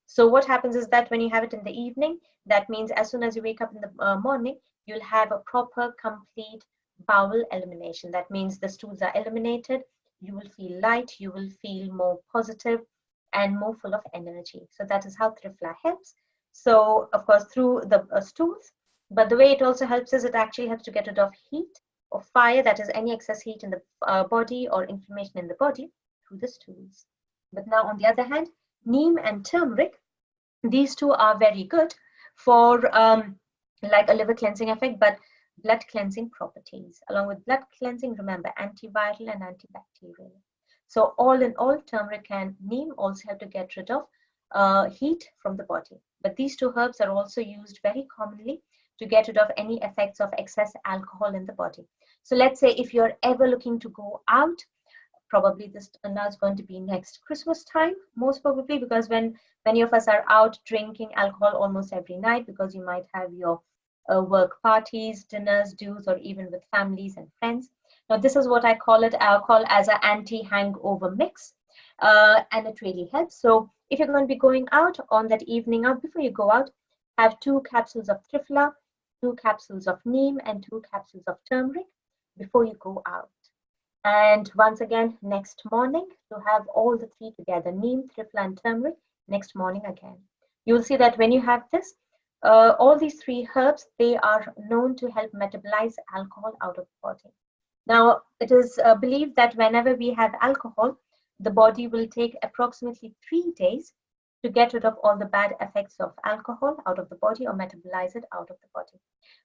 So what happens is that when you have it in the evening, that means as soon as you wake up in the morning, you'll have a proper, complete bowel elimination. That means the stools are eliminated. You will feel light. You will feel more positive and more full of energy. So that is how triphala helps. So, of course, through the stools, But the way it also helps is it actually helps to get rid of heat or fire, that is any excess heat in the body or inflammation in the body through the stools. But now on the other hand, neem and turmeric, these two are very good for like a liver cleansing effect, but blood cleansing properties. Along with blood cleansing, remember, antiviral and antibacterial. So all in all, turmeric and neem also help to get rid of heat from the body. But these two herbs are also used very commonly to get rid of any effects of excess alcohol in the body. So let's say if you're ever looking to go out, probably this now is going to be next Christmas time, most probably, because when many of us are out drinking alcohol almost every night, because you might have your work parties, dinners, dues, or even with families and friends. Now, this is what I call it. I'll call as an anti-hangover mix, and it really helps. So, if you're going to be going out on that evening out, before you go out, have 2 capsules of triphala, 2 capsules of neem, and 2 capsules of turmeric before you go out. And once again, next morning, to have all the 3 together, neem, triphala, and turmeric, next morning again. You'll see that when you have this, all these 3 herbs, they are known to help metabolize alcohol out of the body. Now, it is believed that whenever we have alcohol, the body will take approximately 3 days to get rid of all the bad effects of alcohol out of the body or metabolize it out of the body.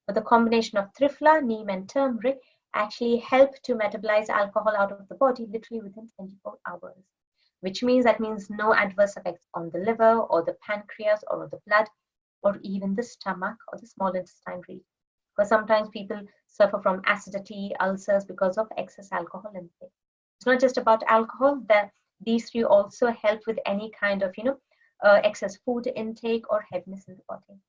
But the combination of triphala, neem, and turmeric actually help to metabolize alcohol out of the body literally within 24 hours, which means no adverse effects on the liver or the pancreas or the blood or even the stomach or the small intestine region. Because sometimes people suffer from acidity, ulcers because of excess alcohol intake. It's not just about alcohol, that these 3 also help with any kind of, excess food intake or heaviness in the body.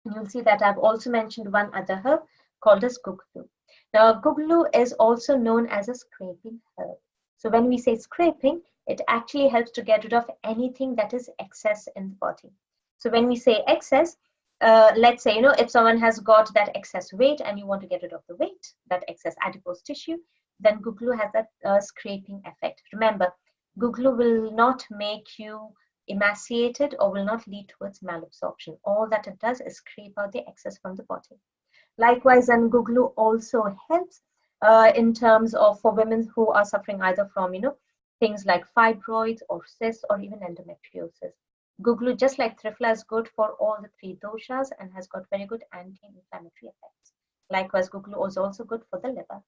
And you'll see that I've also mentioned one other herb called as guglu. Now, guglu is also known as a scraping herb. So when we say scraping, it actually helps to get rid of anything that is excess in the body. So when we say excess, let's say, if someone has got that excess weight and you want to get rid of the weight, that excess adipose tissue, then guglu has that scraping effect. Remember, guglu will not make you emaciated or will not lead towards malabsorption. All that it does is scrape out the excess from the body. Likewise, and guglu also helps in terms of for women who are suffering either from, things like fibroids or cysts or even endometriosis. Guglu, just like triphala, is good for all the 3 doshas and has got very good anti-inflammatory effects. Likewise, guglu is also good for the liver.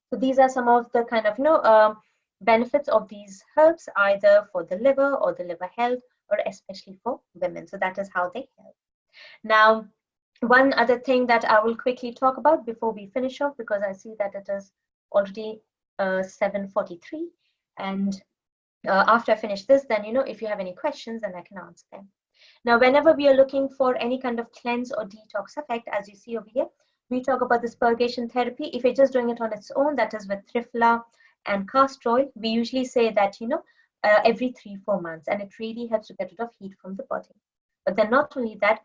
So these are some of the kind of, benefits of these herbs, either for the liver or the liver health, or especially for women. So that is how they help. Now, one other thing that I will quickly talk about before we finish off, because I see that it is already 7:43, and after I finish this, then if you have any questions, then I can answer them. Now, whenever we are looking for any kind of cleanse or detox effect, as you see over here, we talk about this purgation therapy. If you're just doing it on its own, that is with triphala and castor oil, we usually say that every 3-4 months, and it really helps to get rid of heat from the body. But then not only that,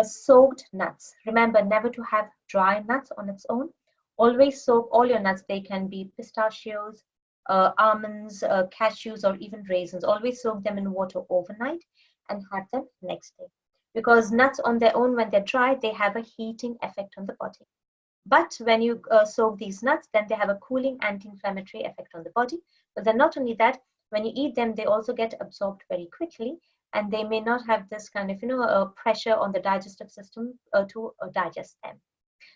soaked nuts. Remember, never to have dry nuts on its own. Always soak all your nuts. They can be pistachios, almonds, cashews, or even raisins. Always soak them in water overnight and have them next day. Because nuts on their own, when they're dry, they have a heating effect on the body. But when you soak these nuts, then they have a cooling anti-inflammatory effect on the body. But then not only that, when you eat them, they also get absorbed very quickly, and they may not have this kind of pressure on the digestive system to digest them.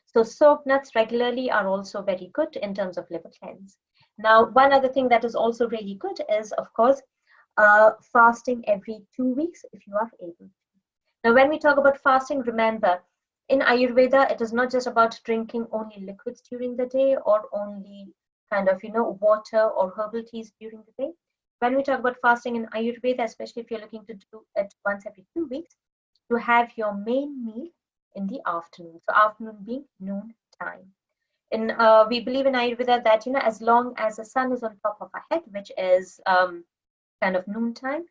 So soaked nuts regularly are also very good in terms of liver cleanse. Now, one other thing that is also really good is, of course, fasting every 2 weeks if you are able to. Now, when we talk about fasting, remember, in Ayurveda, it is not just about drinking only liquids during the day or only kind of, water or herbal teas during the day. When we talk about fasting in Ayurveda, especially if you're looking to do it once every 2 weeks, to have your main meal in the afternoon. So afternoon being noon time. And we believe in Ayurveda that, as long as the sun is on top of our head, which is kind of noon time,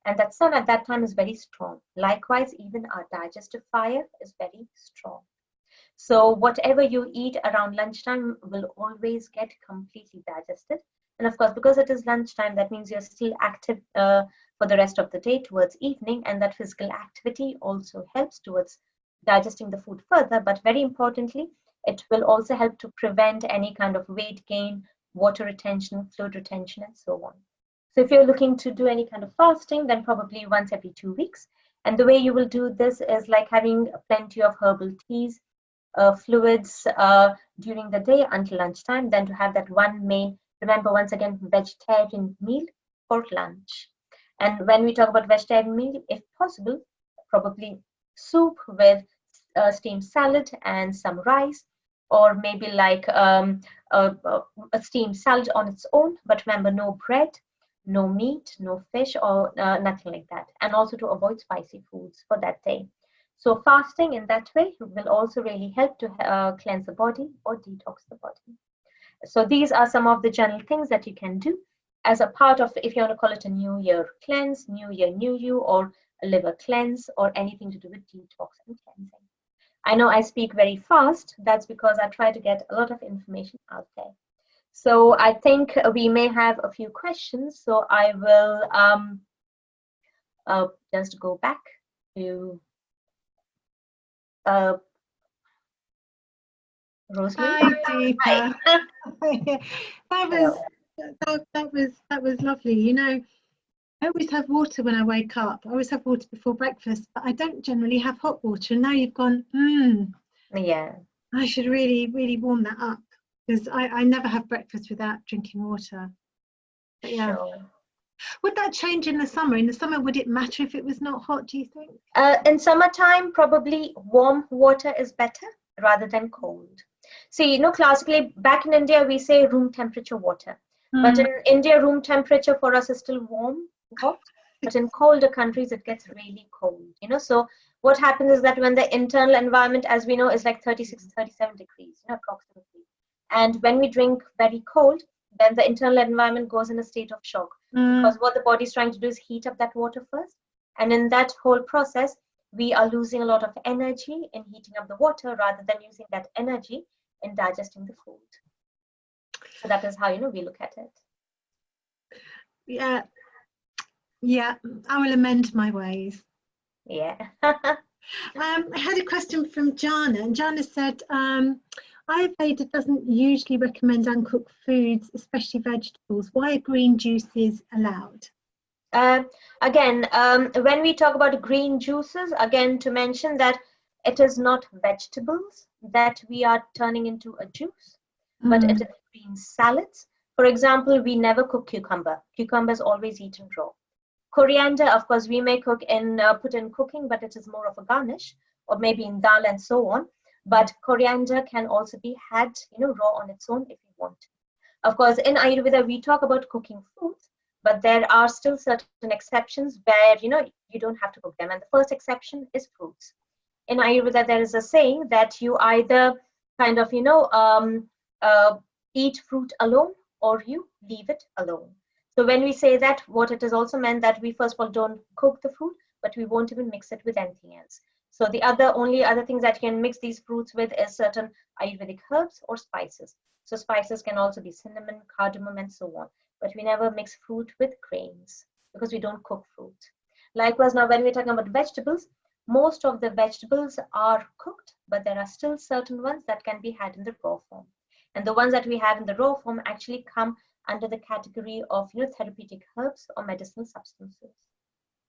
and that sun at that time is very strong. Likewise, even our digestive fire is very strong. So whatever you eat around lunchtime will always get completely digested. And of course, because it is lunchtime, that means you're still active for the rest of the day towards evening, and that physical activity also helps towards digesting the food further, but very importantly, it will also help to prevent any kind of weight gain, water retention, fluid retention, and so on. So if you're looking to do any kind of fasting, then probably once every 2 weeks. And the way you will do this is like having plenty of herbal teas, fluids during the day until lunchtime, then to have that one main, remember once again, vegetarian meal for lunch. And when we talk about vegetarian meal, if possible, probably soup with steamed salad and some rice, or maybe like a steamed salad on its own, but remember no bread, no meat, no fish, or nothing like that. And also to avoid spicy foods for that day. So fasting in that way will also really help to cleanse the body or detox the body. So these are some of the general things that you can do as a part of, if you want to call it a New Year cleanse, New Year, New You, or a liver cleanse, or anything to do with detox and cleansing. I know I speak very fast. That's because I try to get a lot of information out there. So I think we may have a few questions. So I will just go back to Rosemary. Hi, Deepa. that was lovely. You know, I always have water when I wake up. I always have water before breakfast, but I don't generally have hot water. And now you've gone, Yeah. I should really, really warm that up, because I never have breakfast without drinking water. But yeah. Sure. Would that change in the summer? In the summer, would it matter if it was not hot, do you think? In summertime, probably warm water is better rather than cold. See, you know, classically back in India, we say room temperature water. But in India, room temperature for us is still warm, hot. But in colder countries, it gets really cold, you know. So what happens is that when the internal environment, as we know, is like 36, 37 degrees, you know, approximately. And when we drink very cold, then the internal environment goes in a state of shock. Because what the body is trying to do is heat up that water first. And in that whole process, we are losing a lot of energy in heating up the water rather than using that energy in digesting the food. So that is how, you know, we look at it. Yeah, I will amend my ways. Yeah. I had a question from Jana, and Jana said, Ayurveda doesn't usually recommend uncooked foods, especially vegetables. Why are green juices allowed? Again, when we talk about green juices, again, to mention that it is not vegetables that we are turning into a juice, but it is green salads. For example, we never cook cucumber. Cucumber is always eaten raw. Coriander, of course, we may cook in put in cooking, but it is more of a garnish, or maybe in dal and so on. But coriander can also be had, you know, raw on its own if you want. Of course, in Ayurveda, we talk about cooking foods, but there are still certain exceptions where, you know, you don't have to cook them. And the first exception is fruits. In Ayurveda, there is a saying that you either kind of, you know, eat fruit alone or you leave it alone. So when we say that, what it is also meant that we first of all don't cook the fruit, but we won't even mix it with anything else. So the only other things that you can mix these fruits with is certain Ayurvedic herbs or spices. So spices can also be cinnamon, cardamom, and so on. But we never mix fruit with grains because we don't cook fruit. Likewise, now when we're talking about vegetables, most of the vegetables are cooked, but there are still certain ones that can be had in the raw form. And the ones that we have in the raw form actually come under the category of, you know, therapeutic herbs or medicinal substances.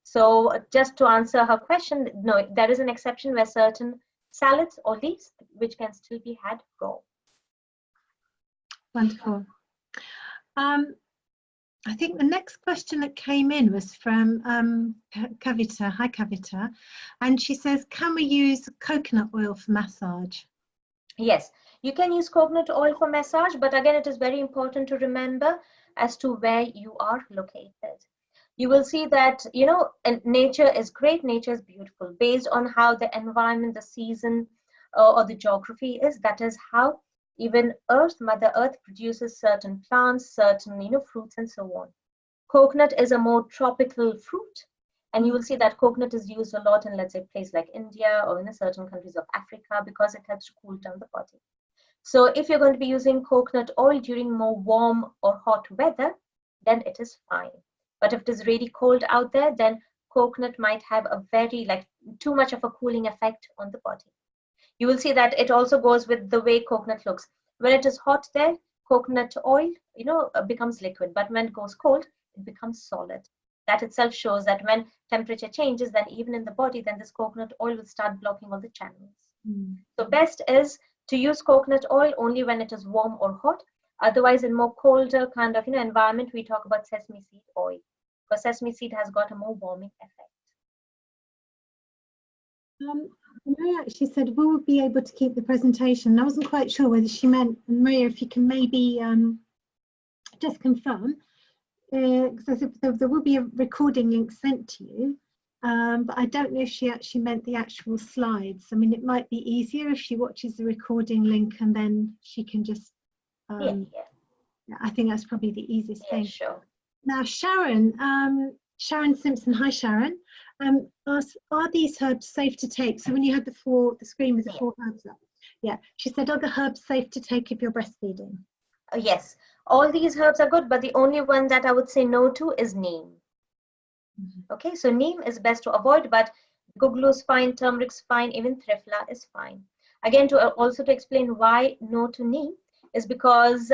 So just to answer her question, no, there is an exception where certain salads or leaves which can still be had raw. Wonderful. I think the next question that came in was from Kavita. Hi, Kavita. And she says, can we use coconut oil for massage? Yes, you can use coconut oil for massage, but again, it is very important to remember as to where you are located. You will see that, you know, nature is great, nature is beautiful. Based on how the environment, the season, or the geography is, that is how even Mother Earth produces certain plants, certain, you know, fruits and so on. Coconut is a more tropical fruit, and you will see that coconut is used a lot in, let's say, places like India or in certain countries of Africa because it helps to cool down the body. So if you're going to be using coconut oil during more warm or hot weather, then it is fine. But if it is really cold out there, then coconut might have a very too much of a cooling effect on the body. You will see that it also goes with the way coconut looks. When it is hot there, coconut oil, becomes liquid, but when it goes cold, it becomes solid. That itself shows that when temperature changes, then even in the body, then this coconut oil will start blocking all the channels. So best is to use coconut oil only when it is warm or hot. Otherwise, in more colder kind of environment, we talk about sesame seed oil, because sesame seed has got a more warming effect. Maria actually said, will we be able to keep the presentation? I wasn't quite sure whether she meant, Maria, if you can maybe just confirm, because there will be a recording link sent to you, but I don't know if she actually meant the actual slides. I mean, it might be easier if she watches the recording link and then she can just, I think that's probably the easiest thing. Sure. Now, Sharon Simpson, hi Sharon, asked, are these herbs safe to take? So when you had the screen with the 4 herbs up, she said, are the herbs safe to take if you're breastfeeding? Yes, all these herbs are good, but the only one that I would say no to is neem. Okay, so neem is best to avoid, but guglu is fine, turmeric's fine, even triphala is fine. Again, to explain why no to neem is because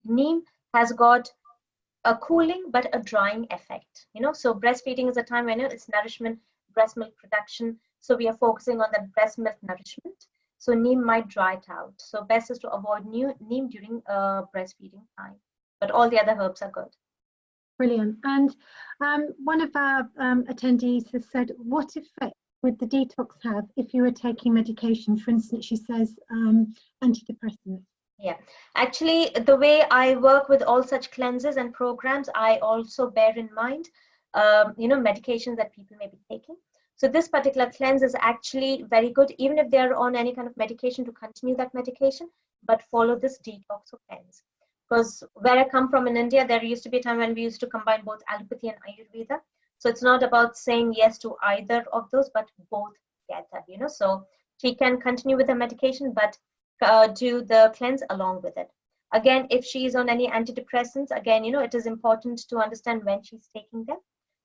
neem has got a cooling but a drying effect. So breastfeeding is a time when it's nourishment, breast milk production. So we are focusing on the breast milk nourishment. So neem might dry it out. So best is to avoid neem during breastfeeding time. But all the other herbs are good. Brilliant. And one of our attendees has said, what effect would the detox have if you were taking medication? For instance, she says antidepressants. Yeah, actually, the way I work with all such cleanses and programs, I also bear in mind, medications that people may be taking. So this particular cleanse is actually very good, even if they're on any kind of medication, to continue that medication, but follow this detox or cleanse. Because where I come from in India, there used to be a time when we used to combine both allopathy and Ayurveda. So it's not about saying yes to either of those, but both together, So she can continue with the medication, but do the cleanse along with it. Again, if she is on any antidepressants, again, it is important to understand when she's taking them.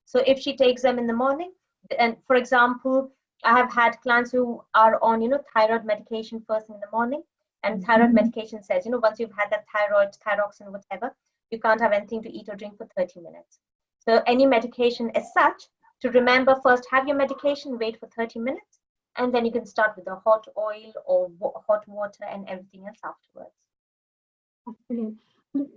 So if she takes them in the morning, and for example, I have had clients who are on, thyroid medication first thing in the morning, and thyroid medication says, once you've had that thyroxine, whatever, you can't have anything to eat or drink for 30 minutes. So any medication as such, to remember, first have your medication, wait for 30 minutes, and then you can start with the hot oil or hot water and everything else afterwards. That's brilliant. Just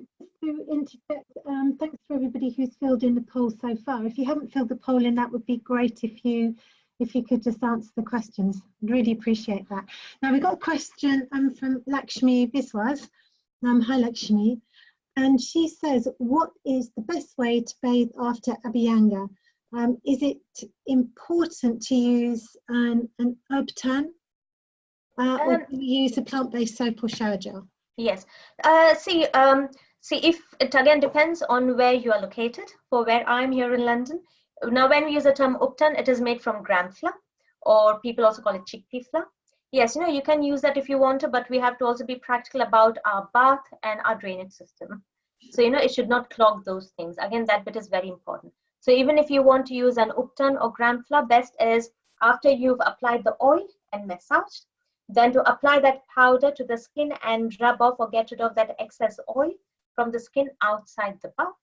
to interject, thanks for everybody who's filled in the poll so far. If you haven't filled the poll in, that would be great if you could just answer the questions. I'd really appreciate that. Now we've got a question from Lakshmi Biswas. Hi Lakshmi. And she says, what is the best way to bathe after Abhyanga? Is it important to use an herb tan or do you use a plant-based soap or shower gel? Yes. See, if it again depends on where you are located. For where I'm here in London, now when we use the term uptan, it is made from gram flour, or people also call it chickpea flour. Yes, you can use that if you want to, but we have to also be practical about our bath and our drainage system. So, it should not clog those things. Again, that bit is very important. So even if you want to use an uptan or gram flour, best is after you've applied the oil and massaged, then to apply that powder to the skin and rub off or get rid of that excess oil from the skin outside the bath.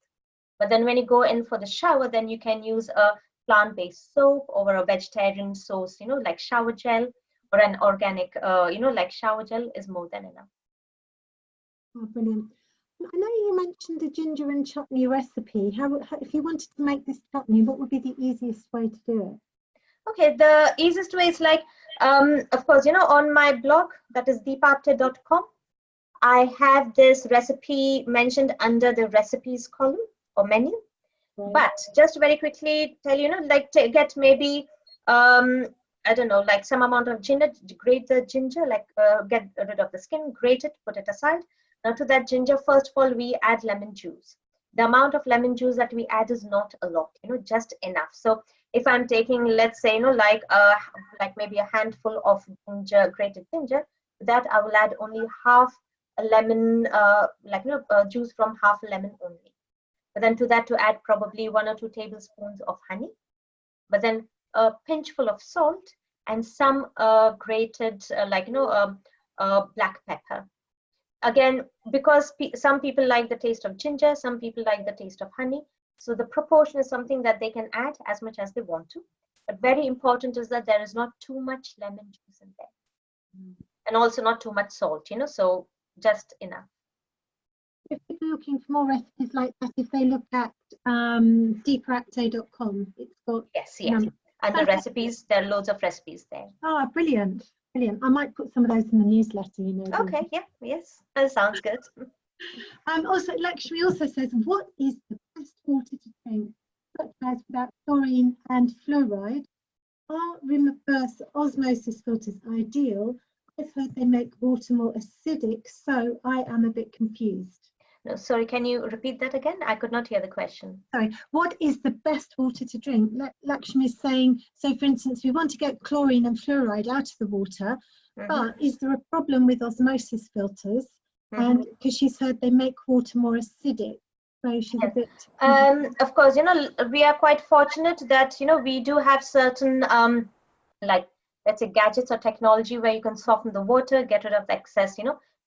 But then when you go in for the shower, then you can use a plant-based soap or a vegetarian sauce, like shower gel, or an organic, like shower gel is more than enough. Oh, brilliant. I know you mentioned the ginger and chutney recipe. How, if you wanted to make this chutney, what would be the easiest way to do it? Okay, the easiest way is like, of course, on my blog, that is deepaapté.com, I have this recipe mentioned under the recipes column or menu. Right. But just very quickly tell like to get maybe, I don't know, like some amount of ginger, grate the ginger, get rid of the skin, grate it, put it aside. Now to that ginger, first of all, we add lemon juice. The amount of lemon juice that we add is not a lot, just enough. So if I'm taking, let's say, like maybe a handful of ginger, grated ginger, that I will add only half a lemon, juice from half a lemon only. But then to that, to add probably 1 or 2 tablespoons of honey. but then a pinch full of salt and some grated black pepper. Again, because some people like the taste of ginger, some people like the taste of honey. So the proportion is something that they can add as much as they want to. But very important is that there is not too much lemon juice in there. And also not too much salt, so just enough. If people are looking for more recipes like that, if they look at deepaapté.com, it's got yes. Under recipes, there are loads of recipes there. Oh, brilliant. I might put some of those in the newsletter, Okay, yes, that sounds good. Also, Lakshmi also says, what is the best water to drink, such as without chlorine and fluoride? Are reverse osmosis filters ideal? I've heard they make water more acidic, so I am a bit confused. No, sorry, can you repeat that again? I could not hear the question. Sorry, what is the best water to drink? Lakshmi is saying, so for instance, we want to get chlorine and fluoride out of the water, but is there a problem with osmosis filters? And because she's heard they make water more acidic. So she's a bit... of course, we are quite fortunate that, we do have certain, let's say gadgets or technology where you can soften the water, get rid of the excess,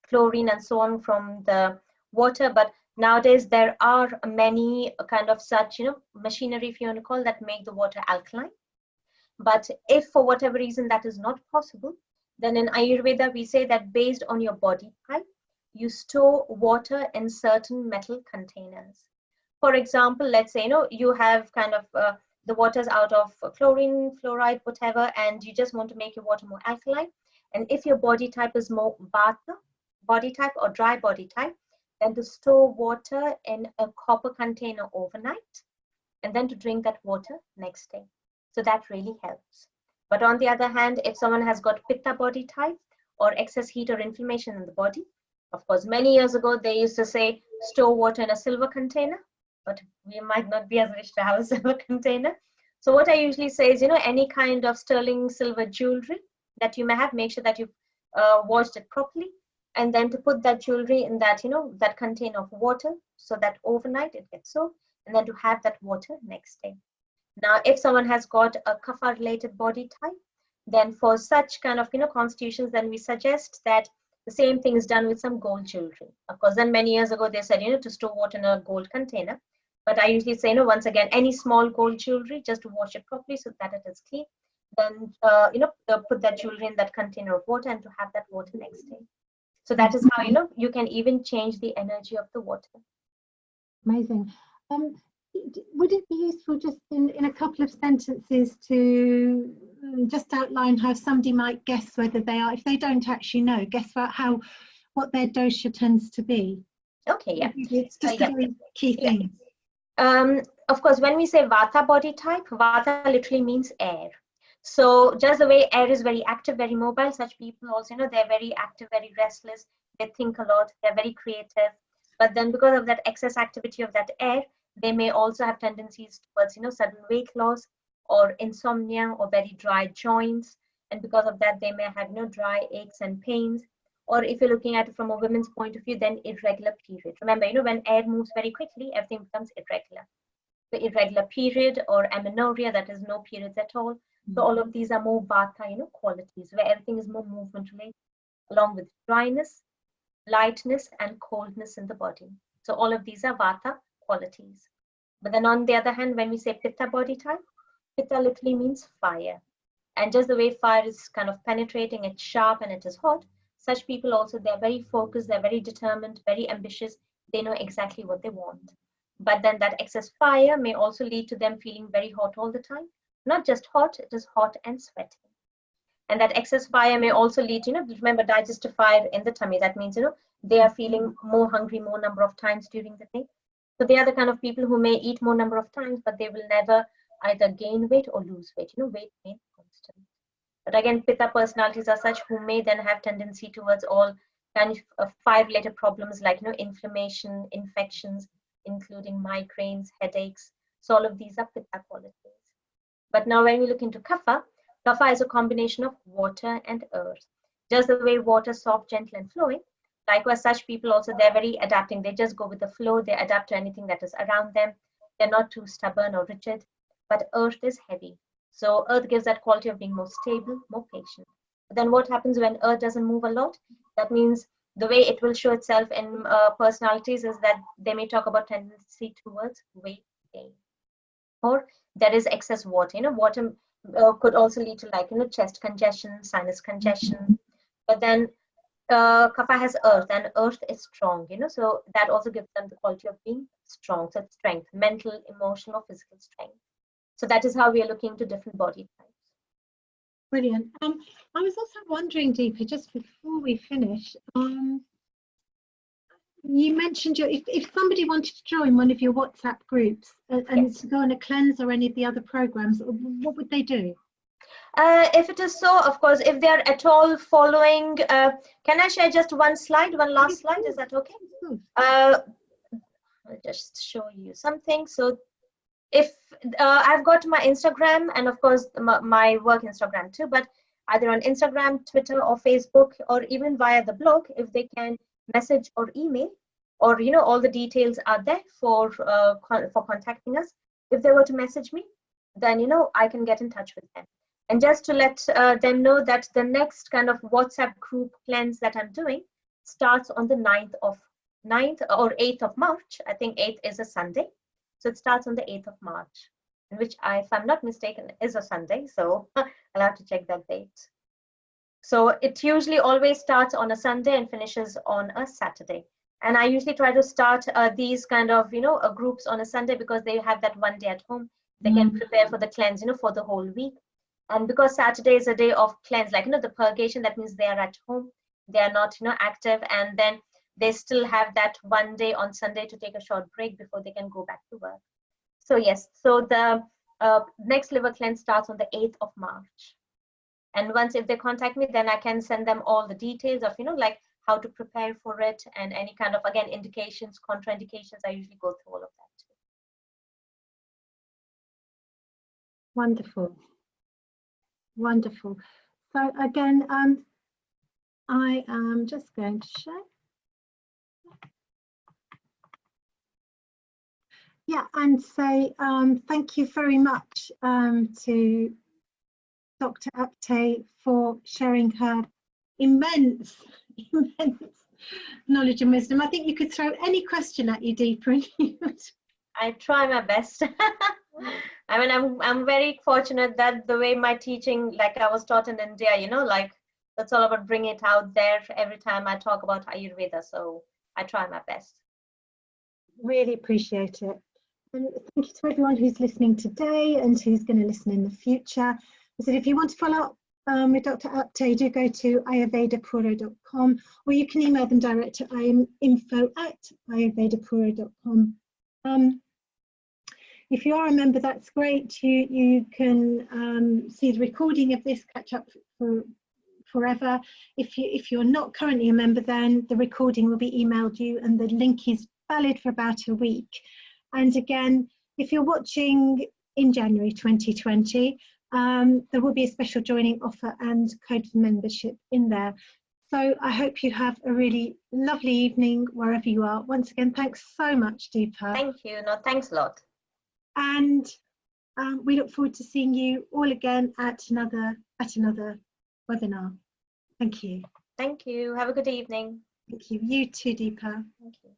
chlorine and so on from the water. But nowadays there are many kind of such, machinery, if you want to call, that make the water alkaline. But if for whatever reason that is not possible, then in Ayurveda we say that based on your body type, you store water in certain metal containers. For example, let's say, you have kind of the water's out of chlorine, fluoride, whatever, and you just want to make your water more alkaline. And if your body type is more Vata body type or dry body type, then to store water in a copper container overnight, and then to drink that water next day. So that really helps. But on the other hand, if someone has got Pitta body type or excess heat or inflammation in the body, of course, many years ago, they used to say, store water in a silver container, but we might not be as rich to have a silver container. So what I usually say is, any kind of sterling silver jewelry that you may have, make sure that you've washed it properly, and then to put that jewelry in that, that container of water, so that overnight it gets soaked, and then to have that water next day. Now, if someone has got a kapha related body type, then for such kind of, constitutions, then we suggest that the same thing is done with some gold jewelry. Of course, then many years ago, they said, to store water in a gold container. But I usually say, once again, any small gold jewelry, just to wash it properly so that it is clean. Then, put that jewelry in that container of water and to have that water next day. So that is how, you can even change the energy of the water. Amazing. Would it be useful just in a couple of sentences to just outline how somebody might guess whether they are, if they don't actually know, guess what their dosha tends to be? Okay, yeah. It's just a very key thing. Of course, when we say Vata body type, Vata literally means air. So just the way air is very active, very mobile, such people also, they're very active, very restless, they think a lot, they're very creative. But then because of that excess activity of that air, they may also have tendencies towards, sudden weight loss or insomnia or very dry joints. And because of that, they may have, dry aches and pains. Or if you're looking at it from a woman's point of view, then irregular period. Remember, when air moves very quickly, everything becomes irregular. The irregular period or amenorrhea, that is no periods at all. So all of these are more Vata, qualities, where everything is more movement related, along with dryness, lightness, and coldness in the body. So all of these are Vata qualities. But then on the other hand, when we say Pitta body type, Pitta literally means fire. And just the way fire is kind of penetrating, it's sharp and it is hot, such people also, they're very focused, they're very determined, very ambitious, they know exactly what they want. But then that excess fire may also lead to them feeling very hot all the time. Not just hot, it is hot and sweaty. And that excess fire may also lead to, remember, digestive fire in the tummy. That means, they are feeling more hungry more number of times during the day. So they are the kind of people who may eat more number of times, but they will never either gain weight or lose weight. Weight remains constant. But again, Pitta personalities are such who may then have tendency towards all kind of fire-related problems like, inflammation, infections, including migraines, headaches. So all of these are Pitta qualities. But now when we look into Kapha, Kapha is a combination of water and earth. Just the way water is soft, gentle, and flowing, likewise, such people also, they're very adapting. They just go with the flow. They adapt to anything that is around them. They're not too stubborn or rigid. But earth is heavy. So earth gives that quality of being more stable, more patient. But then what happens when earth doesn't move a lot? That means the way it will show itself in personalities is that they may talk about tendency towards weight gain, or there is excess water. Water could also lead to, like, chest congestion, sinus congestion. But then kapha has earth, and earth is strong, so that also gives them the quality of being strong. So it's strength, mental, emotional, physical strength. So that is how we are looking into different body types. Brilliant. I was also wondering, Deepa, just before we finish, you mentioned if somebody wanted to join one of your WhatsApp groups and Yes. to go on a cleanse or any of the other programs, what would they do? If it is so, of course, if they are at all following, can I share just one last slide? Is that okay? I'll just show you something. So if I've got my Instagram and of course my work Instagram too, but either on Instagram, Twitter, or Facebook, or even via the blog, if they can message or email, or all the details are there for contacting us. If they were to message me, then I can get in touch with them. And just to let them know that the next kind of WhatsApp group cleanse that I'm doing starts on the 9th or 8th of March. I think 8th is a Sunday. So it starts on the 8th of March, which, if I'm not mistaken, is a Sunday. So I'll have to check that date. So it usually always starts on a Sunday and finishes on a Saturday. And I usually try to start these kind of, groups on a Sunday, because they have that one day at home. They can prepare for the cleanse, for the whole week. And because Saturday is a day of cleanse, like, the purgation, that means they are at home, they are not, active, and then they still have that one day on Sunday to take a short break before they can go back to work. So yes, so the next liver cleanse starts on the 8th of March. And once, if they contact me, then I can send them all the details of, like how to prepare for it, and any kind of, again, indications, contraindications. I usually go through all of that too. Wonderful. Wonderful. So again, I am just going to share. Yeah, and say thank you very much to Dr. Apté for sharing her immense knowledge and wisdom. I think you could throw any question at you, Deepa. I try my best. I mean, I'm very fortunate that the way my teaching, like I was taught in India, like that's all about bringing it out there every time I talk about Ayurveda. So I try my best. Really appreciate it. And thank you to everyone who's listening today and who's going to listen in the future. So if you want to follow up with Dr. Apté, do go to ayurvedapuro.com, or you can email them direct to info@ayurvedapuro.com. If you are a member, that's great. You can see the recording of this, catch up for forever. If you're not currently a member, then the recording will be emailed you, and the link is valid for about a week. And again, if you're watching in January 2020, there will be a special joining offer and code for membership in there. So I hope you have a really lovely evening wherever you are. Once again, thanks so much, Deepa. Thank you. No, thanks a lot. And we look forward to seeing you all again at another webinar. Thank you. Thank you. Have a good evening. Thank you. You too, Deepa. Thank you.